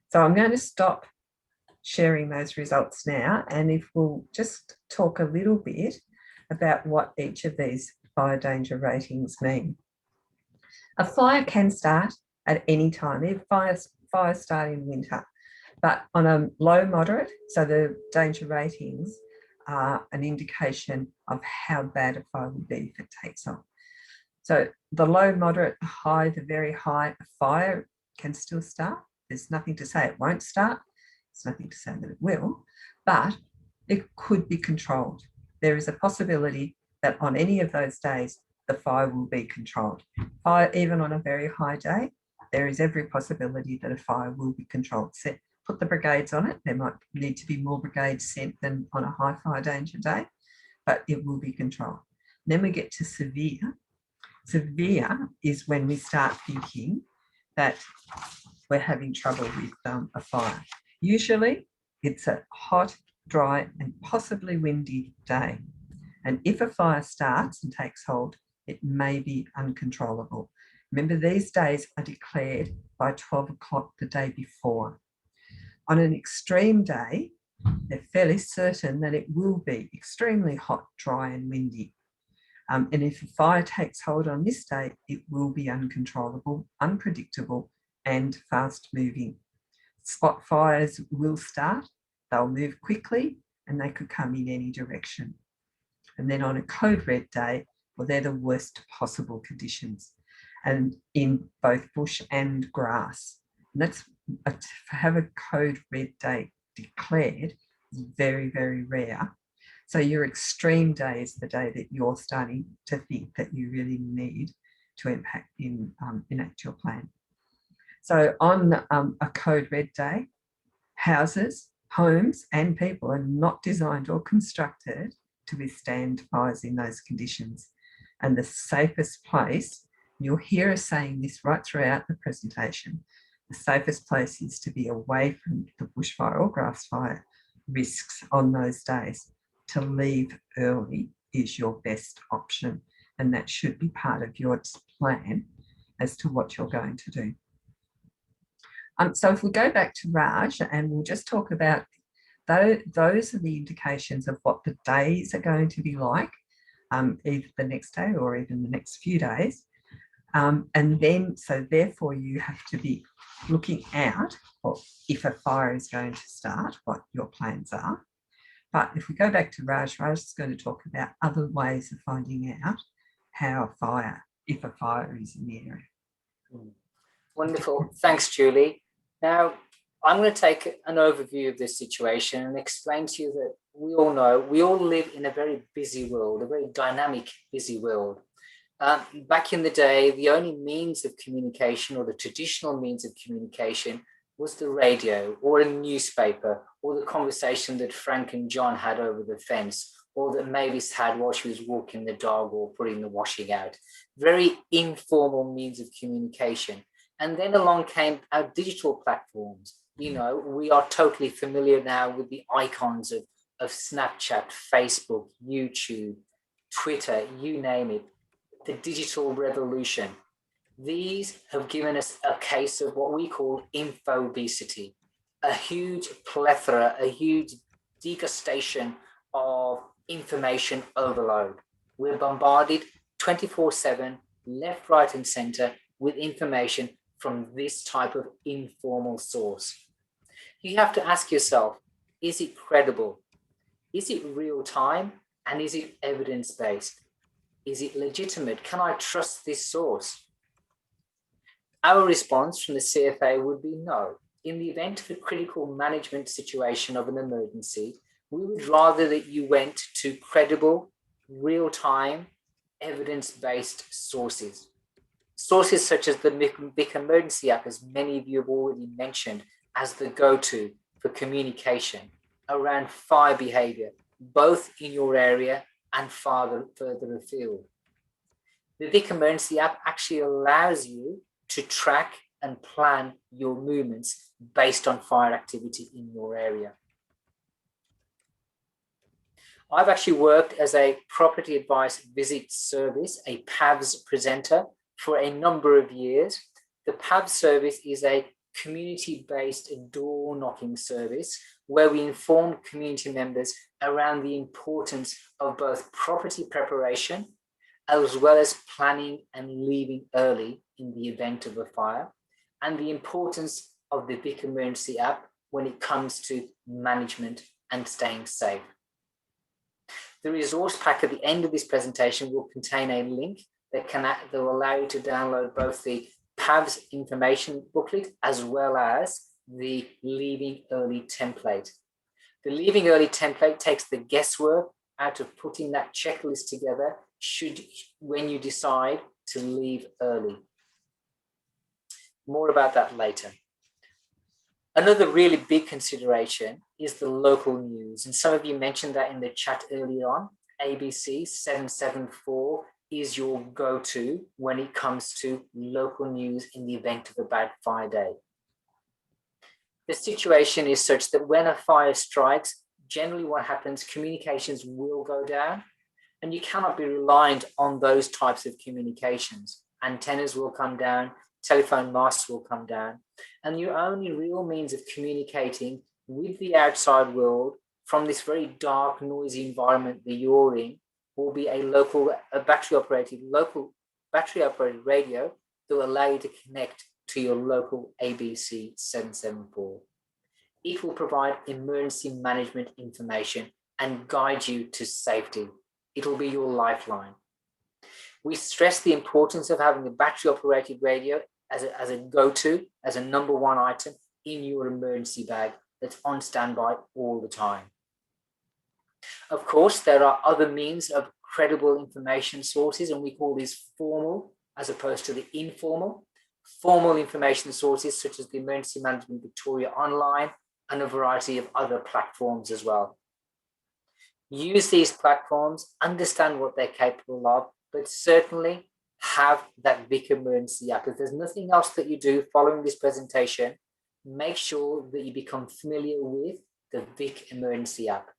So I'm going to stop sharing those results now, and if we'll just talk a little bit about what each of these fire danger ratings mean. A fire can start at any time. If fires start in winter, but on a low moderate, so the danger ratings are an indication of how bad a fire would be if it takes off. So the low, moderate, the high, the very high, a fire can still start. There's nothing to say it won't start. There's nothing to say that it will, but it could be controlled. There is a possibility that on any of those days, the fire will be controlled. Fire, even on a very high day, there is every possibility that a fire will be controlled. So put the brigades on it. There might need to be more brigades sent than on a high fire danger day, but it will be controlled. Then we get to severe. Severe is when we start thinking that we're having trouble with a fire. Usually it's a hot, dry and possibly windy day. And if a fire starts and takes hold, it may be uncontrollable. Remember, these days are declared by 12 o'clock the day before. On an extreme day, they're fairly certain that it will be extremely hot, dry and windy. And if a fire takes hold on this day, it will be uncontrollable, unpredictable and fast moving. Spot fires will start, they'll move quickly and they could come in any direction. And then on a code red day, well, they're the worst possible conditions, and in both bush and grass. And that's to have a code red day declared is very, very rare. So your extreme day is the day that you're starting to think that you really need to enact your plan. So on a code red day, houses, homes and people are not designed or constructed to withstand fires in those conditions. And the safest place, you'll hear us saying this right throughout the presentation, the safest place is to be away from the bushfire or grass fire risks on those days. To leave early is your best option, and that should be part of your plan as to what you're going to do. So if we go back to Raj and we'll just talk about those are the indications of what the days are going to be like, either the next day or even the next few days. And then, so therefore you have to be looking out for if a fire is going to start, what your plans are. But if we go back to Raj is going to talk about other ways of finding out if a fire is in the area. Wonderful. Thanks, Julie. Now, I'm going to take an overview of this situation and explain to you that we all know, we all live in a very busy world, a very dynamic, busy world. Back in the day, the only means of communication, or the traditional means of communication, was the radio or a newspaper, or the conversation that Frank and John had over the fence, or that Mavis had while she was walking the dog or putting the washing out. Very informal means of communication. And then along came our digital platforms. You know, we are totally familiar now with the icons of Snapchat, Facebook, YouTube, Twitter, you name it, the digital revolution. These have given us a case of what we call infobesity, a huge plethora, a huge degustation of information overload. We're bombarded 24/7, left, right, and center with information from this type of informal source. You have to ask yourself, is it credible? Is it real time? And is it evidence-based? Is it legitimate? Can I trust this source? Our response from the CFA would be no. In the event of a critical management situation of an emergency, we would rather that you went to credible, real-time, evidence-based sources. Sources such as the Vic Emergency app, as many of you have already mentioned, as the go-to for communication around fire behaviour, both in your area and further afield. The Vic Emergency app actually allows you to track and plan your movements based on fire activity in your area. I've actually worked as a property advice visit service, a PAVS presenter, for a number of years. The PAVS service is a community-based door knocking service where we inform community members around the importance of both property preparation as well as planning and leaving early in the event of a fire, and the importance of the Vic Emergency app when it comes to management and staying safe. The resource pack at the end of this presentation will contain a link that will allow you to download both the PAVS information booklet as well as the Leaving Early template. The Leaving Early template takes the guesswork out of putting that checklist together when you decide to leave early. More about that later. Another really big consideration is the local news. And some of you mentioned that in the chat earlier on. ABC 774 is your go-to when it comes to local news in the event of a bad fire day. The situation is such that when a fire strikes, generally what happens, communications will go down, and you cannot be reliant on those types of communications. Antennas will come down, telephone masts will come down, and your only real means of communicating with the outside world from this very dark, noisy environment that you're in will be a battery-operated radio that will allow you to connect to your local ABC 774. It will provide emergency management information and guide you to safety. It will be your lifeline. We stress the importance of having a battery-operated radio as a go-to, as a number one item in your emergency bag that's on standby all the time. Of course, there are other means of credible information sources, and we call these formal as opposed to the informal. Formal information sources such as the Emergency Management Victoria Online and a variety of other platforms as well. Use these platforms, understand what they're capable of, but certainly have that Vic Emergency app. If there's nothing else that you do following this presentation, make sure that you become familiar with the Vic Emergency app.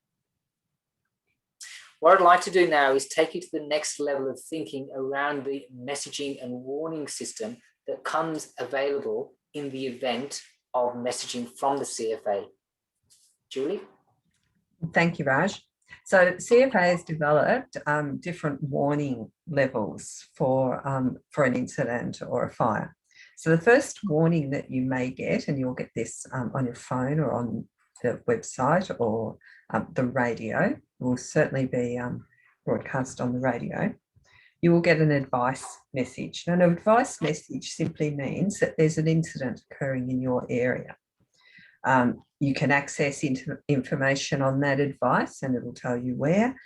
What I'd like to do now is take you to the next level of thinking around the messaging and warning system that comes available in the event of messaging from the CFA. Julie? Thank you, Raj. So CFA has developed different warning levels for an incident or a fire. So the first warning that you may get, and you'll get this on your phone or on the website or the radio, will certainly be broadcast on the radio. You will get an advice message. Now, an advice message simply means that there's an incident occurring in your area. You can access information on that advice, and it'll tell you where,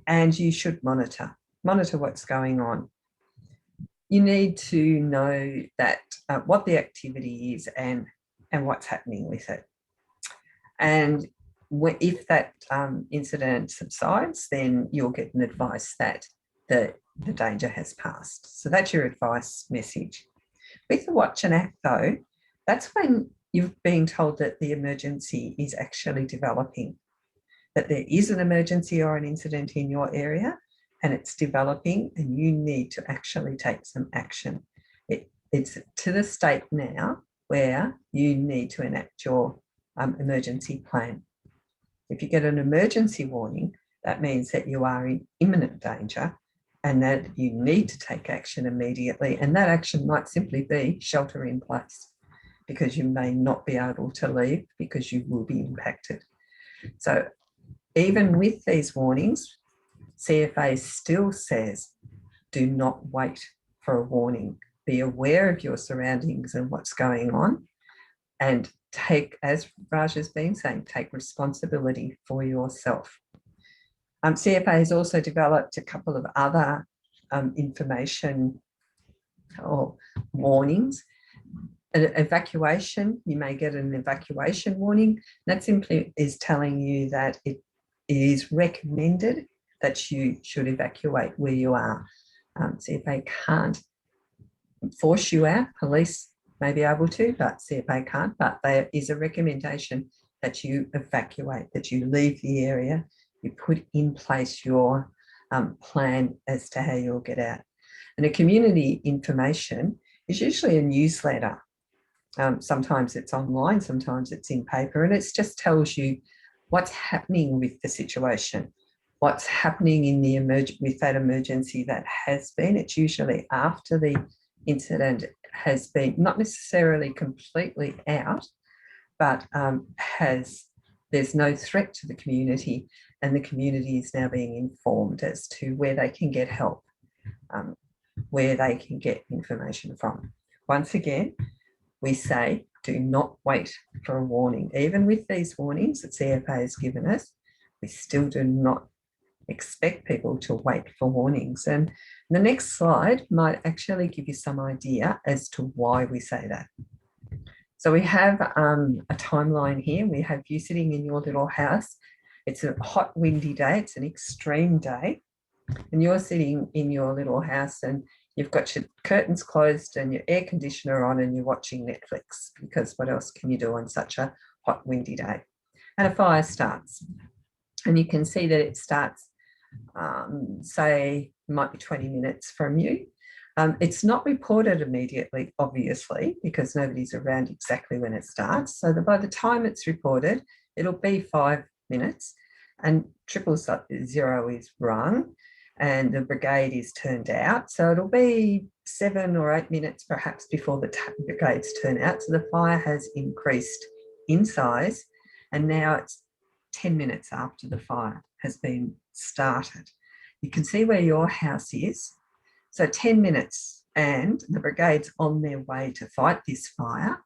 and you should monitor what's going on. You need to know that what the activity is and what's happening with it. And if that incident subsides, then you'll get an advice that the danger has passed. So that's your advice message. With the watch and act though, that's when you're being told that the emergency is actually developing, that there is an emergency or an incident in your area and it's developing and you need to actually take some action. It's to the state now where you need to enact your emergency plan. If you get an emergency warning, that means that you are in imminent danger and that you need to take action immediately. And that action might simply be shelter in place, because you may not be able to leave because you will be impacted. So even with these warnings, CFA still says, do not wait for a warning. Be aware of your surroundings and what's going on, and take, as Raj has been saying, take responsibility for yourself. CFA has also developed a couple of other information or warnings. An evacuation, you may get an evacuation warning. That simply is telling you that it is recommended that you should evacuate where you are. CFA can't force you out. Police may be able to, but CFA can't. But there is a recommendation that you evacuate, that you leave the area, you put in place your plan as to how you'll get out. And a community information is usually a newsletter. Sometimes it's online, sometimes it's in paper, and it just tells you what's happening with the situation, what's happening in the with that emergency that has been. It's usually after the incident has been not necessarily completely out, but there's no threat to the community, and the community is now being informed as to where they can get help, where they can get information from. Once again, we say, do not wait for a warning. Even with these warnings that CFA has given us, we still do not expect people to wait for warnings. And the next slide might actually give you some idea as to why we say that. So we have a timeline here. We have you sitting in your little house. It's a hot, windy day. It's an extreme day. And you're sitting in your little house and you've got your curtains closed and your air conditioner on and you're watching Netflix, because what else can you do on such a hot, windy day. And a fire starts. And you can see that it starts, say, it might be 20 minutes from you. It's not reported immediately, obviously, because nobody's around exactly when it starts. So that by the time it's reported, it'll be 5 minutes and 000 is rung and the brigade is turned out. So it'll be 7 or 8 minutes perhaps before the brigades turn out. So the fire has increased in size and now it's 10 minutes after the fire has been started. You can see where your house is. So 10 minutes and the brigade's on their way to fight this fire.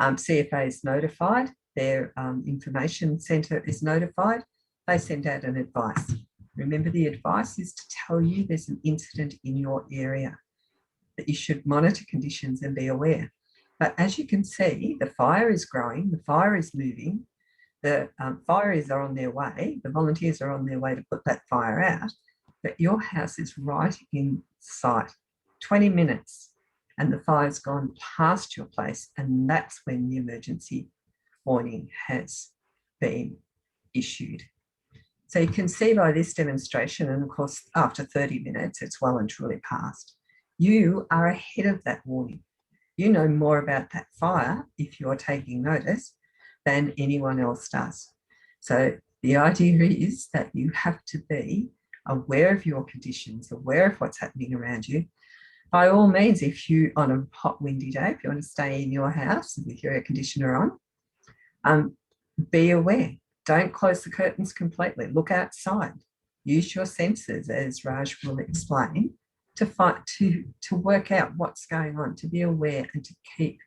CFA is notified, their information centre is notified. They send out an advice. Remember, the advice is to tell you there's an incident in your area, that you should monitor conditions and be aware. But as you can see, the fire is growing, the fire is moving, the fireys are on their way, the volunteers are on their way to put that fire out, but your house is right in sight. 20 minutes and the fire's gone past your place, and that's when the emergency warning has been issued. So you can see by this demonstration, and of course after 30 minutes it's well and truly past, you are ahead of that warning. You know more about that fire, if you're taking notice, than anyone else does. So the idea is that you have to be aware of your conditions, aware of what's happening around you. By all means, if you, on a hot, windy day, if you want to stay in your house with your air conditioner on, be aware. Don't close the curtains completely. Look outside. Use your senses, as Raj will explain, to work out what's going on, to be aware and to keep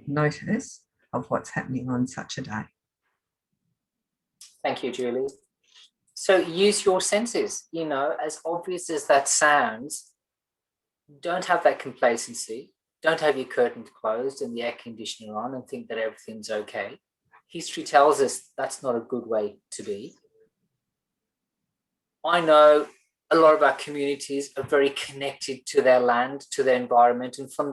notice of what's happening on such a day. Thank you, Julie. So use your senses, you know, as obvious as that sounds. Don't have that complacency. Don't have your curtains closed and the air conditioner on and think that everything's okay. History tells us that's not a good way to be. I know a lot of our communities are very connected to their land, to their environment. And from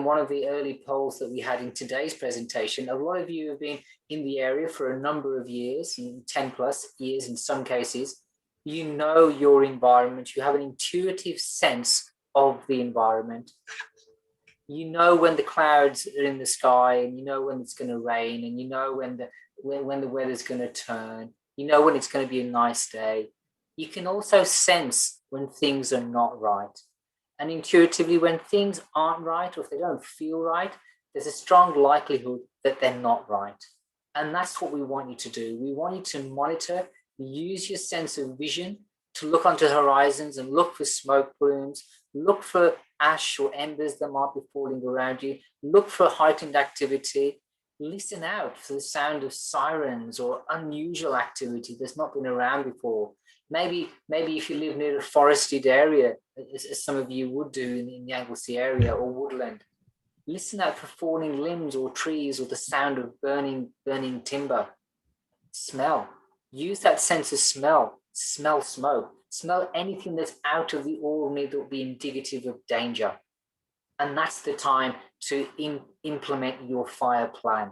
one of the early polls that we had in today's presentation, a lot of you have been in the area for a number of years, 10 plus years in some cases. You know your environment. You have an intuitive sense of the environment. You know when the clouds are in the sky, and you know when it's going to rain, and you know when the weather's going to turn. You know when it's going to be a nice day. You can also sense when things are not right. And intuitively, when things aren't right, or if they don't feel right, there's a strong likelihood that they're not right. And that's what we want you to do. We want you to monitor, use your sense of vision to look onto horizons and look for smoke plumes, look for ash or embers that might be falling around you, look for heightened activity, listen out for the sound of sirens or unusual activity that's not been around before. Maybe if you live near a forested area, as some of you would do in the Anglesea area or woodland, listen out for falling limbs or trees or the sound of burning timber. Smell. Use that sense of smell. Smell smoke. Smell anything that's out of the ordinary that will be indicative of danger. And that's the time to implement your fire plan.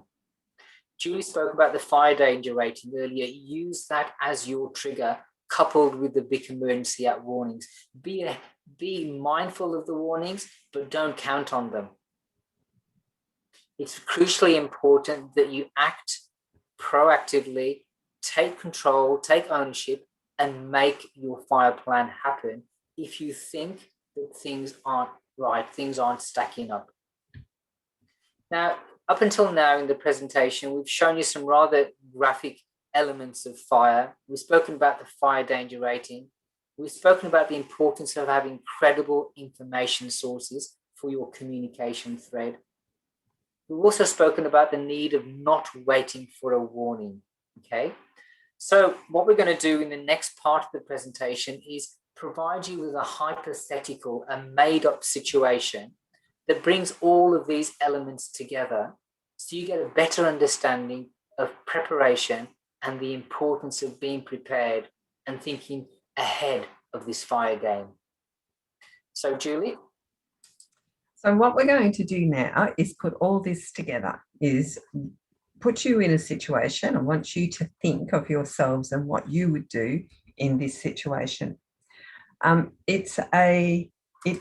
Julie spoke about the fire danger rating earlier. Use that as your trigger, coupled with the big emergency act warnings. Be mindful of the warnings, but don't count on them. It's crucially important that you act proactively, take control, take ownership, and make your fire plan happen if you think that things aren't right, things aren't stacking up. Now, up until now in the presentation, we've shown you some rather graphic elements of fire. We've spoken about the fire danger rating. We've spoken about the importance of having credible information sources for your communication thread. We've also spoken about the need of not waiting for a warning, okay? So what we're going to do in the next part of the presentation is provide you with a hypothetical, a made-up situation that brings all of these elements together so you get a better understanding of preparation and the importance of being prepared and thinking ahead of this fire game. So, Julie? So what we're going to do now is put all this together, is put you in a situation. I want you to think of yourselves and what you would do in this situation. It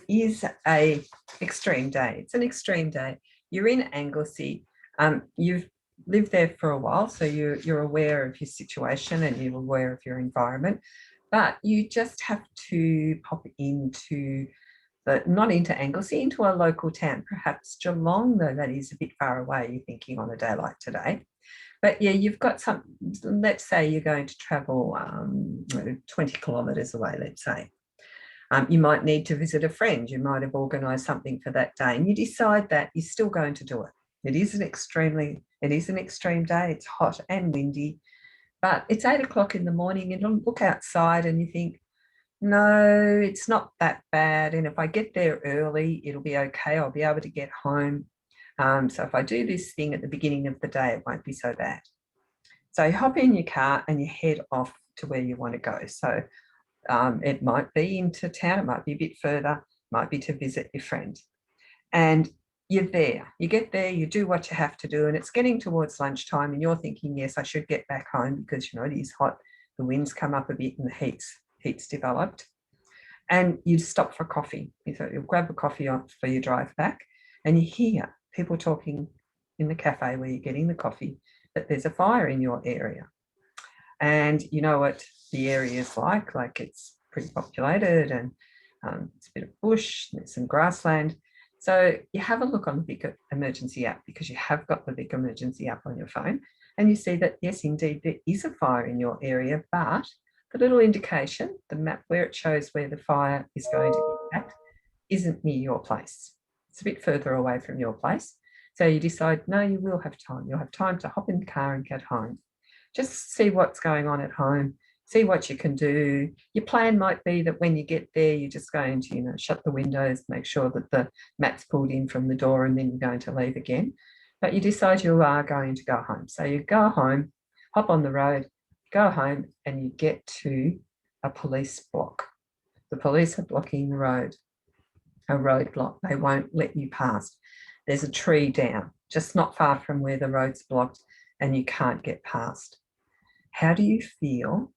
is a extreme day. It's an extreme day. You're in Anglesea. You've lived there for a while, so you're aware of your situation and you're aware of your environment, but you just have to pop into not into Anglesea, into a local town, perhaps Geelong, though that is a bit far away, you're thinking on a day like today. But yeah, you've got some, let's say you're going to travel 20 kilometres away, let's say. You might need to visit a friend. You might have organised something for that day and you decide that you're still going to do it. It is an extreme day. It's hot and windy, but it's 8 o'clock in the morning and you look outside and you think, no, it's not that bad. And if I get there early, it'll be okay. I'll be able to get home. So if I do this thing at the beginning of the day, it won't be so bad. So you hop in your car and you head off to where you want to go. So it might be into town, it might be a bit further, might be to visit your friend. And you're there, you get there, you do what you have to do, and it's getting towards lunchtime and you're thinking, yes, I should get back home because, you know, it is hot, the winds come up a bit and the heat's developed. And you stop for coffee. You'll grab a coffee for your drive back and you hear people talking in the cafe where you're getting the coffee that there's a fire in your area. And you know what the area is like it's pretty populated and it's a bit of bush, there's some grassland. So you have a look on the Vic Emergency app because you have got the Vic Emergency app on your phone and you see that, yes, indeed, there is a fire in your area, but the little indication, the map where it shows where the fire is going to be at, isn't near your place. It's a bit further away from your place. So you decide, no, you will have time. You'll have time to hop in the car and get home. Just see what's going on at home, see what you can do. Your plan might be that when you get there, you're just going to, you know, shut the windows, make sure that the mat's pulled in from the door and then you're going to leave again. But you decide you are going to go home. So you go home, hop on the road, go home and you get to a police block. The police are blocking the road, a roadblock. They won't let you past. There's a tree down, just not far from where the road's blocked and you can't get past. How do you feel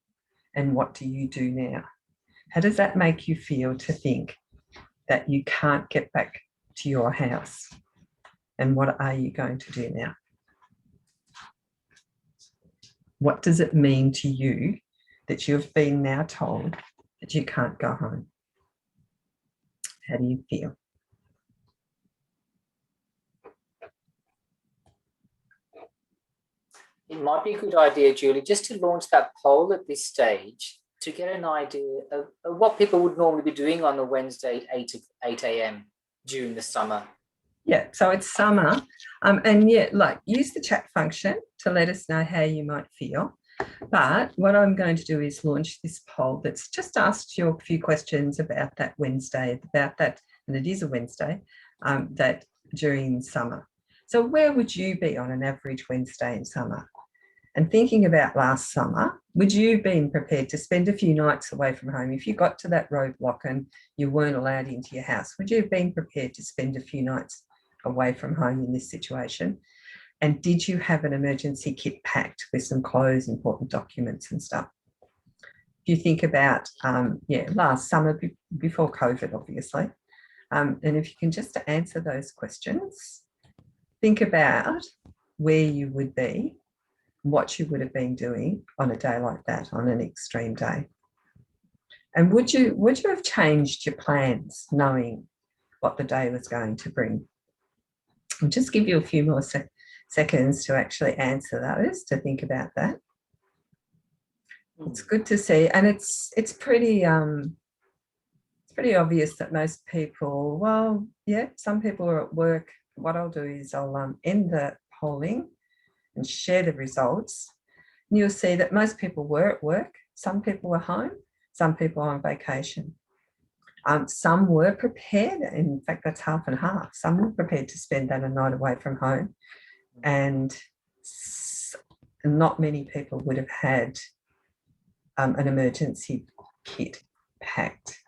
and what do you do now? How does that make you feel to think that you can't get back to your house? And what are you going to do now? What does it mean to you that you've been now told that you can't go home? How do you feel? It might be a good idea, Julie, just to launch that poll at this stage to get an idea of what people would normally be doing on a Wednesday at 8 a.m. during the summer. Yeah, so it's summer. And yeah, like use the chat function to let us know how you might feel. But what I'm going to do is launch this poll that's just asked you a few questions about that Wednesday, about that, and it is a Wednesday, that during summer. So where would you be on an average Wednesday in summer? And thinking about last summer, would you have been prepared to spend a few nights away from home? If you got to that roadblock and you weren't allowed into your house, would you have been prepared to spend a few nights away from home in this situation? And did you have an emergency kit packed with some clothes, important documents and stuff? If you think about, last summer before COVID, obviously, and if you can just answer those questions, think about where you would be, what you would have been doing on a day like that, on an extreme day. And would you have changed your plans knowing what the day was going to bring? I'll just give you a few more seconds to actually answer those, to think about that. It's good to see, and it's pretty obvious that most people, well, yeah, some people are at work. What I'll do is I'll end the polling and share the results. And you'll see that most people were at work, some people were home, some people are on vacation. Some were prepared, in fact, that's half and half. Some were prepared to spend that a night away from home, and not many people would have had an emergency kit packed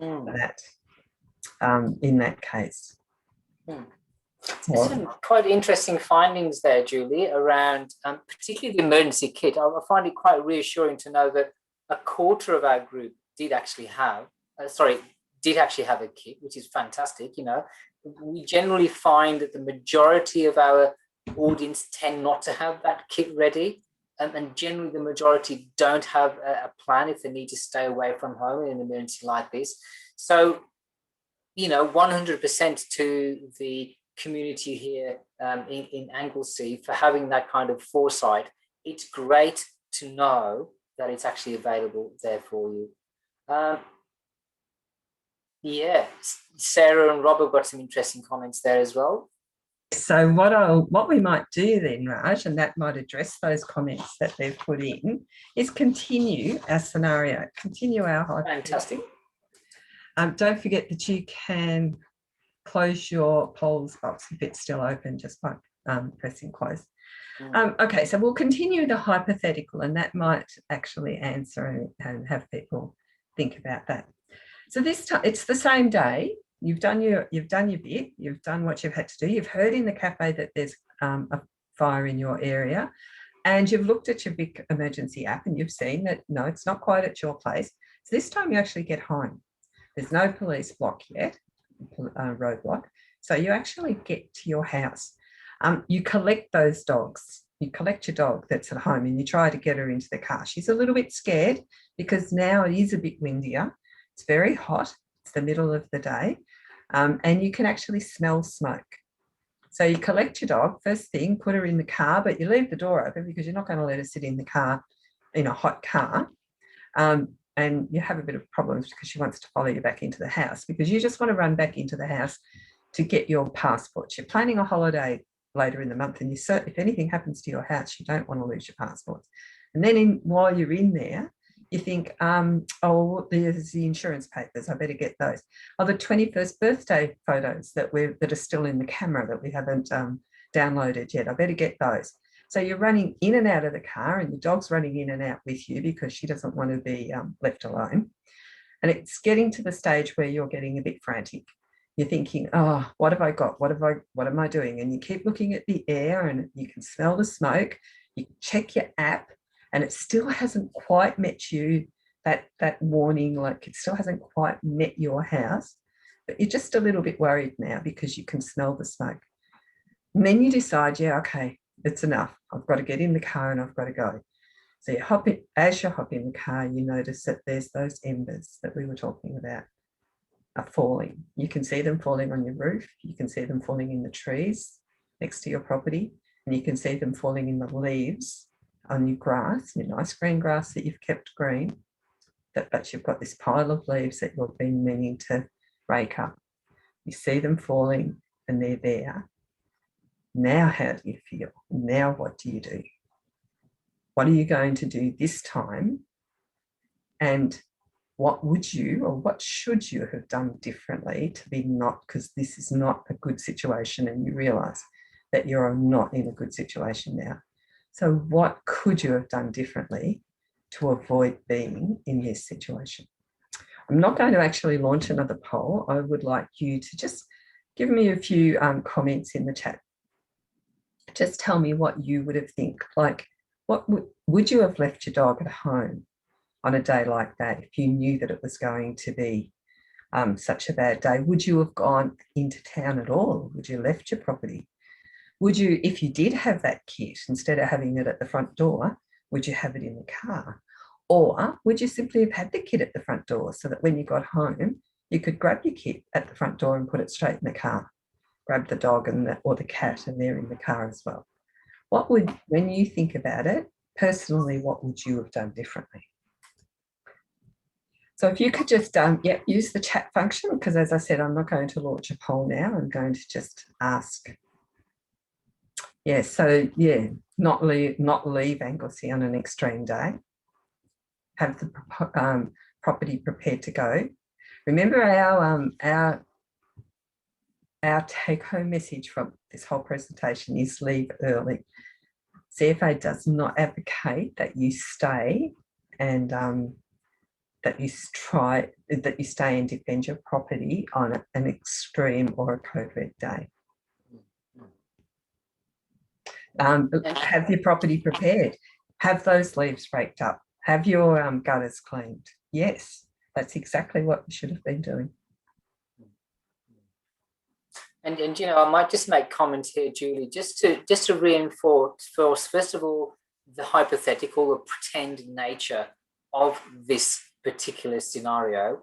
for that, in that case. Or- Some quite interesting findings there, Julie, around particularly the emergency kit. I find it quite reassuring to know that a quarter of our group did actually have a kit, which is fantastic. You know, we generally find that the majority of our audience tend not to have that kit ready, and generally the majority don't have a plan if they need to stay away from home in an emergency like this. So, you know, 100% to the community here in Anglesea for having that kind of foresight. It's great to know that it's actually available there for you. Yeah, Sarah and Rob have got some interesting comments there as well. So what we might do then, Raj, and that might address those comments that they've put in, is continue our scenario, continue our hypothetical. Fantastic. Don't forget that you can close your polls box if it's still open, just by pressing close. Okay, so we'll continue the hypothetical, and that might actually answer and have people think about that. So this time, it's the same day. You've done your bit. You've done what you've had to do. You've heard in the cafe that there's a fire in your area, and you've looked at your big emergency app, and you've seen that no, it's not quite at your place. So this time you actually get home. There's no police block yet, roadblock. So you actually get to your house. You collect those dogs. You collect your dog that's at home, and you try to get her into the car. She's a little bit scared because now it is a bit windier. It's very hot. It's the middle of the day. And you can actually smell smoke. So you collect your dog, first thing, put her in the car, but you leave the door open because you're not going to let her sit in the car, in a hot car. And you have a bit of problems because she wants to follow you back into the house, because you just want to run back into the house to get your passports. You're planning a holiday later in the month, and if anything happens to your house, you don't want to lose your passports. And then while you're in there, you think, oh, there's the insurance papers, I better get those. Oh, the 21st birthday photos that are still in the camera that we haven't downloaded yet, I better get those. So you're running in and out of the car, and your dog's running in and out with you because she doesn't want to be left alone. And it's getting to the stage where you're getting a bit frantic. You're thinking, oh, what have I got? What am I doing? And you keep looking at the air, and you can smell the smoke. You check your app, and it still hasn't quite met you, that warning, like it still hasn't quite met your house, but you're just a little bit worried now because you can smell the smoke. And then you decide, yeah, okay, it's enough. I've got to get in the car and I've got to go. So you hop in. As you hop in the car, you notice that there's those embers that we were talking about are falling. You can see them falling on your roof. You can see them falling in the trees next to your property, and you can see them falling in the leaves on your grass, your nice green grass that you've kept green, but you've got this pile of leaves that you've been meaning to rake up. You see them falling and they're there. Now how do you feel? Now what do you do? What are you going to do this time? And what would you or what should you have done differently to be not, because this is not a good situation and you realise that you're not in a good situation now. So what could you have done differently to avoid being in this situation? I'm not going to actually launch another poll. I would like you to just give me a few comments in the chat. Just tell me what you would have think. Like, what would you have left your dog at home on a day like that if you knew that it was going to be such a bad day? Would you have gone into town at all? Would you have left your property? Would you, if you did have that kit, instead of having it at the front door, would you have it in the car? Or would you simply have had the kit at the front door so that when you got home, you could grab your kit at the front door and put it straight in the car? Grab the dog or the cat, and they're in the car as well. What would, when you think about it, personally, what would you have done differently? So if you could just use the chat function, because as I said, I'm not going to launch a poll now. I'm going to just ask. Yeah, so yeah, not leave Anglesea on an extreme day. Have the property prepared to go. Remember our take-home message from this whole presentation is leave early. CFA does not advocate that you stay and that you stay and defend your property on an extreme or a code red day. Have your property prepared. Have those leaves raked up. Have your gutters cleaned. Yes, that's exactly what you should have been doing. And you know, I might just make comments here, Julie, just to reinforce, first of all, the hypothetical or pretend nature of this particular scenario.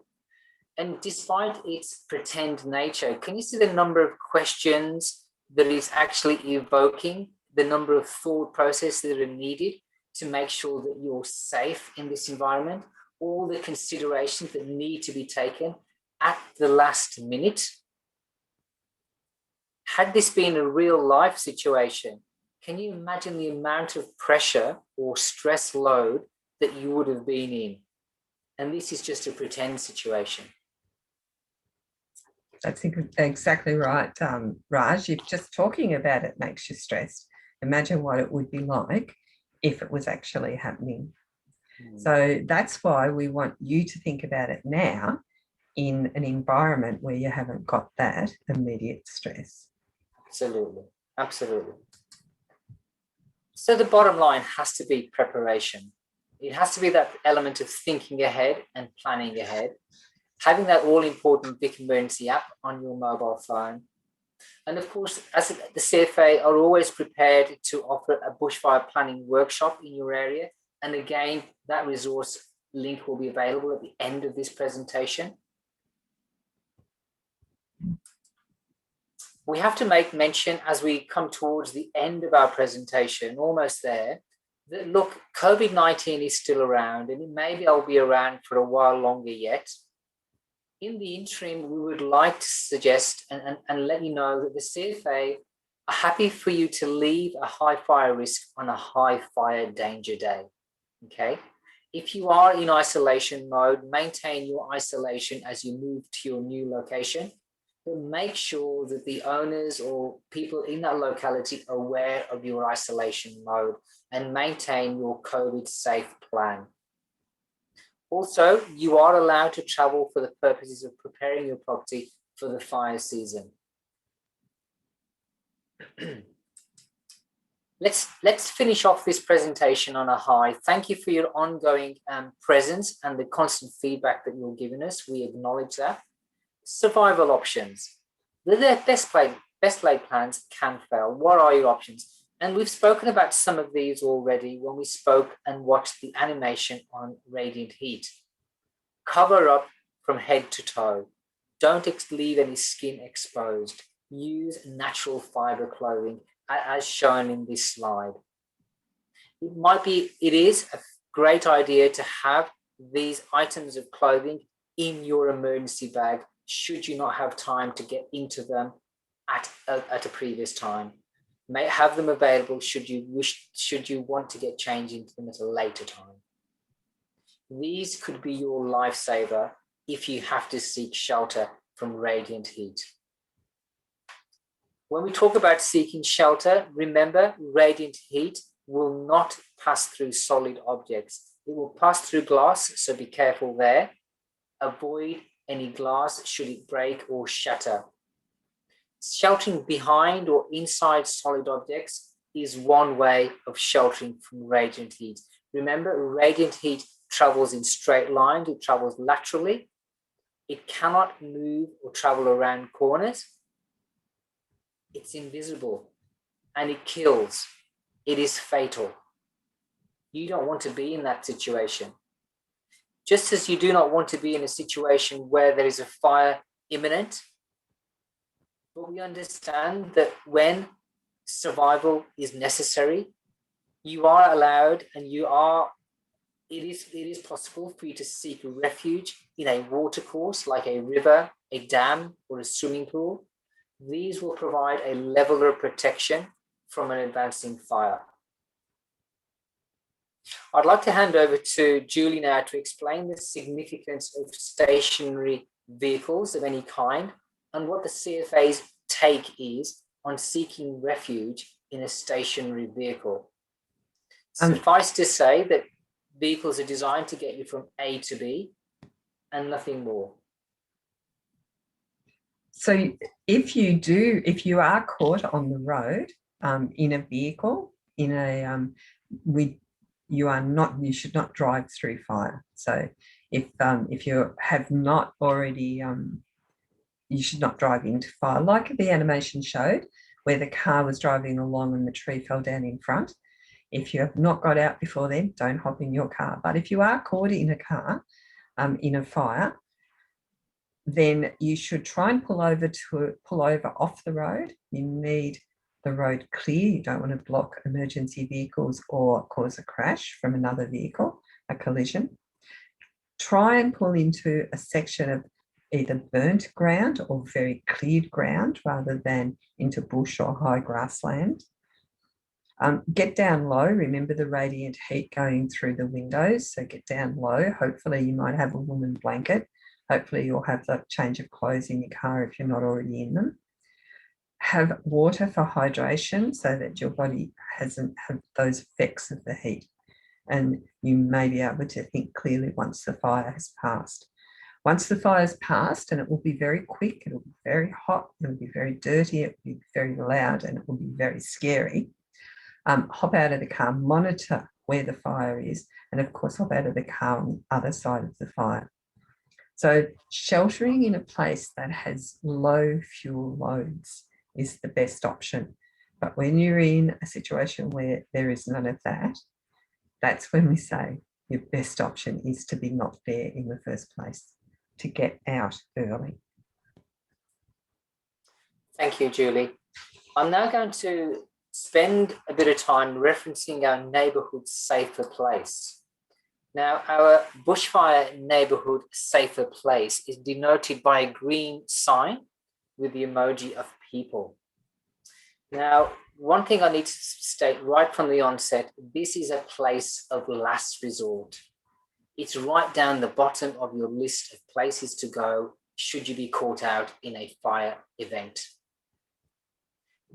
And despite its pretend nature, can you see the number of questions that it's actually evoking, the number of thought processes that are needed to make sure that you're safe in this environment, all the considerations that need to be taken at the last minute? Had this been a real life situation, can you imagine the amount of pressure or stress load that you would have been in? And this is just a pretend situation. That's exactly right, Raj. If just talking about it makes you stressed, imagine what it would be like if it was actually happening. So that's why we want you to think about it now in an environment where you haven't got that immediate stress. Absolutely, absolutely. So the bottom line has to be preparation. It has to be that element of thinking ahead and planning ahead, having that all-important Vic Emergency app on your mobile phone. And of course, as the CFA are always prepared to offer a bushfire planning workshop in your area. And again, that resource link will be available at the end of this presentation. We have to make mention as we come towards the end of our presentation, almost there, that look, COVID-19 is still around, and maybe I'll be around for a while longer yet. In the interim, we would like to suggest and let you know that the CFA are happy for you to leave a high fire risk on a high fire danger day, okay? If you are in isolation mode, maintain your isolation as you move to your new location, but make sure that the owners or people in that locality are aware of your isolation mode and maintain your COVID safe plan. Also, you are allowed to travel for the purposes of preparing your property for the fire season. Let's finish off this presentation on a high. Thank you for your ongoing presence and the constant feedback that you're giving us. We acknowledge that. Survival options. The best laid plans can fail. What are your options? And we've spoken about some of these already when we spoke and watched the animation on radiant heat. Cover up from head to toe. Don't leave any skin exposed. Use natural fiber clothing as shown in this slide. It is a great idea to have these items of clothing in your emergency bag should you not have time to get into them at a previous time. May have them available should you want to get changed into them at a later time. These could be your lifesaver if you have to seek shelter from radiant heat. When we talk about seeking shelter, remember radiant heat will not pass through solid objects. It will pass through glass, so be careful there. Avoid any glass should it break or shatter. Sheltering behind or inside solid objects is one way of sheltering from radiant heat. Remember, radiant heat travels in straight lines, it travels laterally. It cannot move or travel around corners. It's invisible and it kills. It is fatal. You don't want to be in that situation. Just as you do not want to be in a situation where there is a fire imminent, but we understand that when survival is necessary, you are allowed and it is possible for you to seek refuge in a watercourse like a river, a dam, or a swimming pool. These will provide a level of protection from an advancing fire. I'd like to hand over to Julie now to explain the significance of stationary vehicles of any kind and what the CFA's take is on seeking refuge in a stationary vehicle. Suffice to say that vehicles are designed to get you from A to B and nothing more. So if you are caught on the road in a vehicle, in a you should not drive through fire. So if you have not already, you should not drive into fire, like the animation showed, where the car was driving along and the tree fell down in front. If you have not got out before then, don't hop in your car. But if you are caught in a car in a fire, then you should try and pull over off the road. You need the road clear. You don't want to block emergency vehicles or cause a crash from another vehicle, a collision. Try and pull into a section of either burnt ground or very cleared ground rather than into bush or high grassland. Get down low. Remember the radiant heat going through the windows, so get down low. Hopefully you might have a woolen blanket. Hopefully you'll have the change of clothes in your car if you're not already in them. Have water for hydration so that your body hasn't had those effects of the heat, and you may be able to think clearly once the fire has passed. Once the fire's passed, and it will be very quick, it will be very hot, it will be very dirty, it will be very loud, and it will be very scary. Hop out of the car, monitor where the fire is, and of course hop out of the car on the other side of the fire. So sheltering in a place that has low fuel loads is the best option. But when you're in a situation where there is none of that, that's when we say your best option is to be not there in the first place, to get out early. Thank you, Julie. I'm now going to spend a bit of time referencing our neighbourhood safer place. Now, our bushfire neighbourhood safer place is denoted by a green sign with the emoji of people. Now, one thing I need to state right from the onset, this is a place of last resort. It's right down the bottom of your list of places to go should you be caught out in a fire event.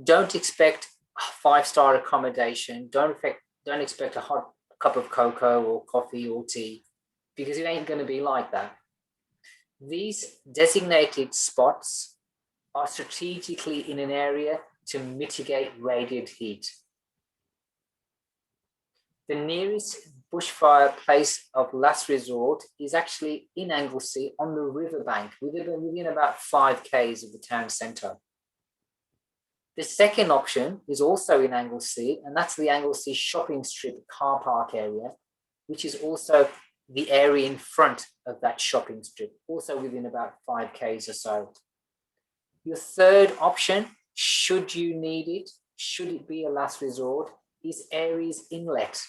Don't expect a 5-star accommodation. Don't expect a hot cup of cocoa or coffee or tea, because it ain't going to be like that. These designated spots are strategically in an area to mitigate radiant heat. The nearest bushfire place of last resort is actually in Anglesea on the riverbank, within about 5 k's of the town centre. The second option is also in Anglesea, and that's the Anglesea shopping strip car park area, which is also the area in front of that shopping strip, also within about 5 k's or so. Your third option, should you need it, should it be a last resort, is Aries Inlet.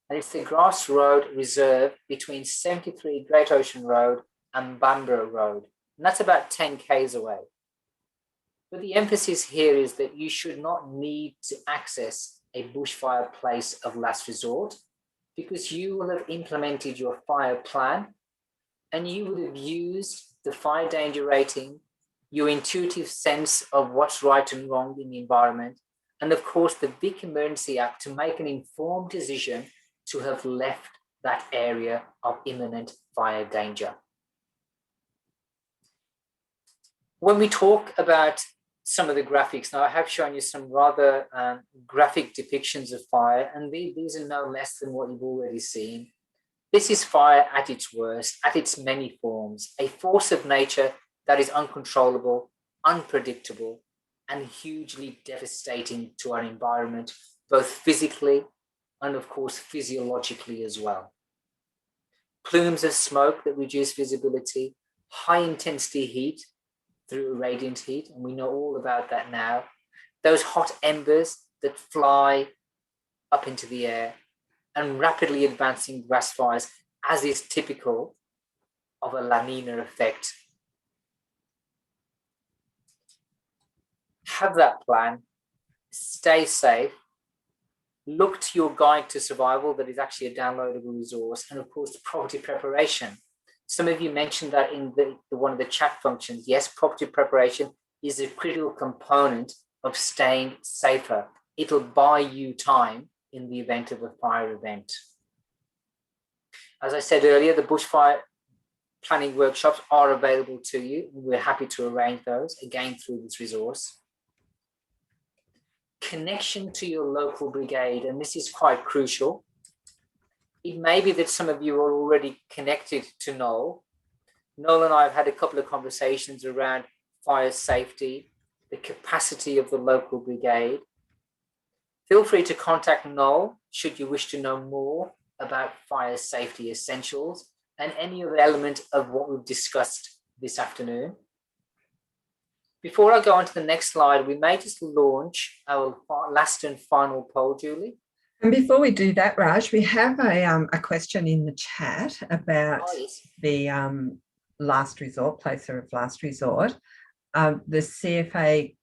And it's the grass road reserve between 73 Great Ocean Road and Bamborough Road. And that's about 10 k's away. But the emphasis here is that you should not need to access a bushfire place of last resort, because you will have implemented your fire plan and you would have used the fire danger rating, your intuitive sense of what's right and wrong in the environment, and of course the Vic Emergency Act to make an informed decision to have left that area of imminent fire danger. When we talk about some of the graphics, now I have shown you some rather graphic depictions of fire, and these are no less than what you've already seen. This is fire at its worst, at its many forms, a force of nature that is uncontrollable, unpredictable, and hugely devastating to our environment, both physically and of course physiologically as well. Plumes of smoke that reduce visibility, high intensity heat through radiant heat, and we know all about that now. Those hot embers that fly up into the air, and rapidly advancing grass fires, as is typical of a La Nina effect. Have that plan, stay safe, look to your guide to survival that is actually a downloadable resource, and of course, property preparation. Some of you mentioned that in one of the chat functions. Yes, property preparation is a critical component of staying safer. It'll buy you time in the event of a fire event. As I said earlier, the bushfire planning workshops are available to you. We're happy to arrange those, again, through this resource. connection to your local brigade, and this is quite crucial. It may be that some of you are already connected to Noel. Noel and I have had a couple of conversations around fire safety, the capacity of the local brigade. Feel free to contact Noel should you wish to know more about fire safety essentials and any other element of what we've discussed this afternoon. Before I go on to the next slide, we may just launch our last and final poll, Julie. And before we do that, Raj, we have a question in the chat about the last resort, place of last resort. The CFA,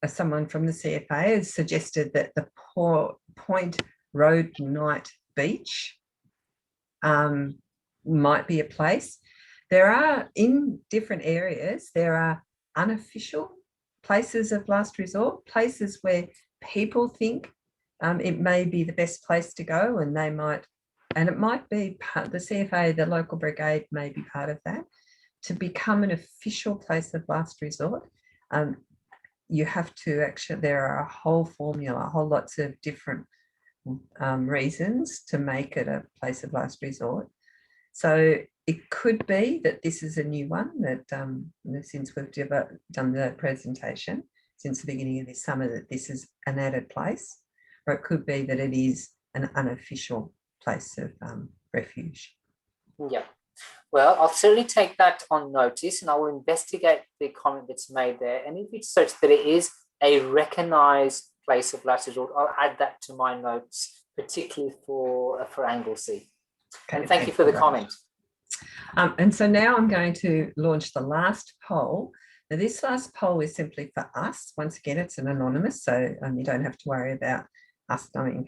someone from the CFA has suggested that the Point Road Night Beach might be a place. There are, in different areas, there are unofficial places of last resort, places where people think it may be the best place to go, and they might, and it might be part, the CFA, the local brigade may be part of that. To become an official place of last resort, you have to actually, there are a whole formula, a whole lots of different reasons to make it a place of last resort. So it could be that this is a new one that since we've done the presentation since the beginning of this summer, that this is an added place, or it could be that it is an unofficial place of refuge. Yeah, well, I'll certainly take that on notice, and I will investigate the comment that's made there. And if it's such that it is a recognised place of last resort, I'll add that to my notes, particularly for Anglesea. Okay, and thank you for the comment. And so now I'm going to launch the last poll. Now, this last poll is simply for us. Once again, it's an anonymous, so you don't have to worry about us knowing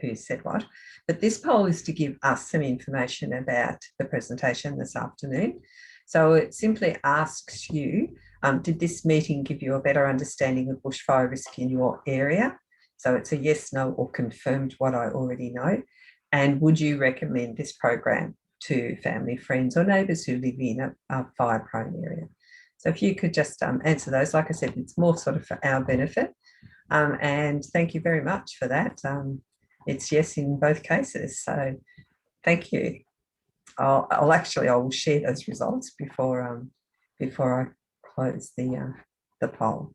who said what. But this poll is to give us some information about the presentation this afternoon. So it simply asks you, did this meeting give you a better understanding of bushfire risk in your area? So it's a yes, no, or confirmed what I already know. And would you recommend this program to family, friends, or neighbours who live in a fire-prone area? So if you could just answer those, like I said, it's more sort of for our benefit. And thank you very much for that. It's yes in both cases. So thank you. I will share those results before I close the poll.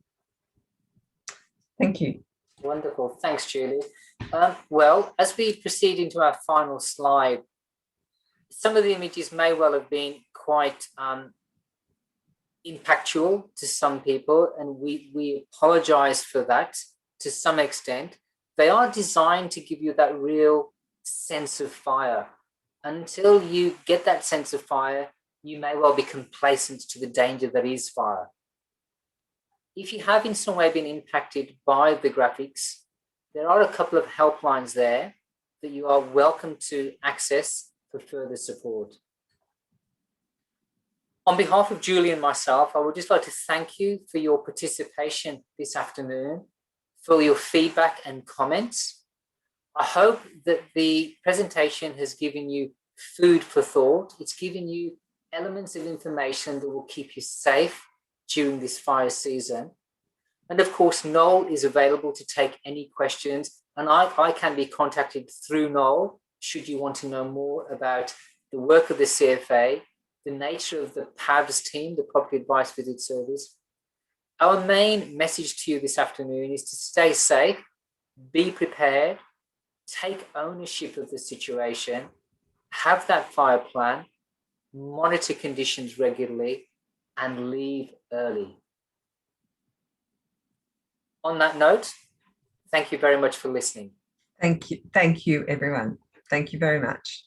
Thank you. Wonderful. Thanks, Julie. Well, as we proceed into our final slide, some of the images may well have been quite impactful to some people, and we apologize for that to some extent. They are designed to give you that real sense of fire. Until you get that sense of fire, you may well be complacent to the danger that is fire. If you have in some way been impacted by the graphics, there are a couple of helplines there that you are welcome to access for further support. On behalf of Julie and myself, I would just like to thank you for your participation this afternoon, for your feedback and comments. I hope that the presentation has given you food for thought. It's given you elements of information that will keep you safe during this fire season. And of course, Noel is available to take any questions, and I can be contacted through Noel should you want to know more about the work of the CFA, the nature of the PAVS team, the Property Advice Visit Service. Our main message to you this afternoon is to stay safe, be prepared, take ownership of the situation, have that fire plan, monitor conditions regularly, and leave early. On that note, thank you very much for listening. Thank you, everyone. Thank you very much.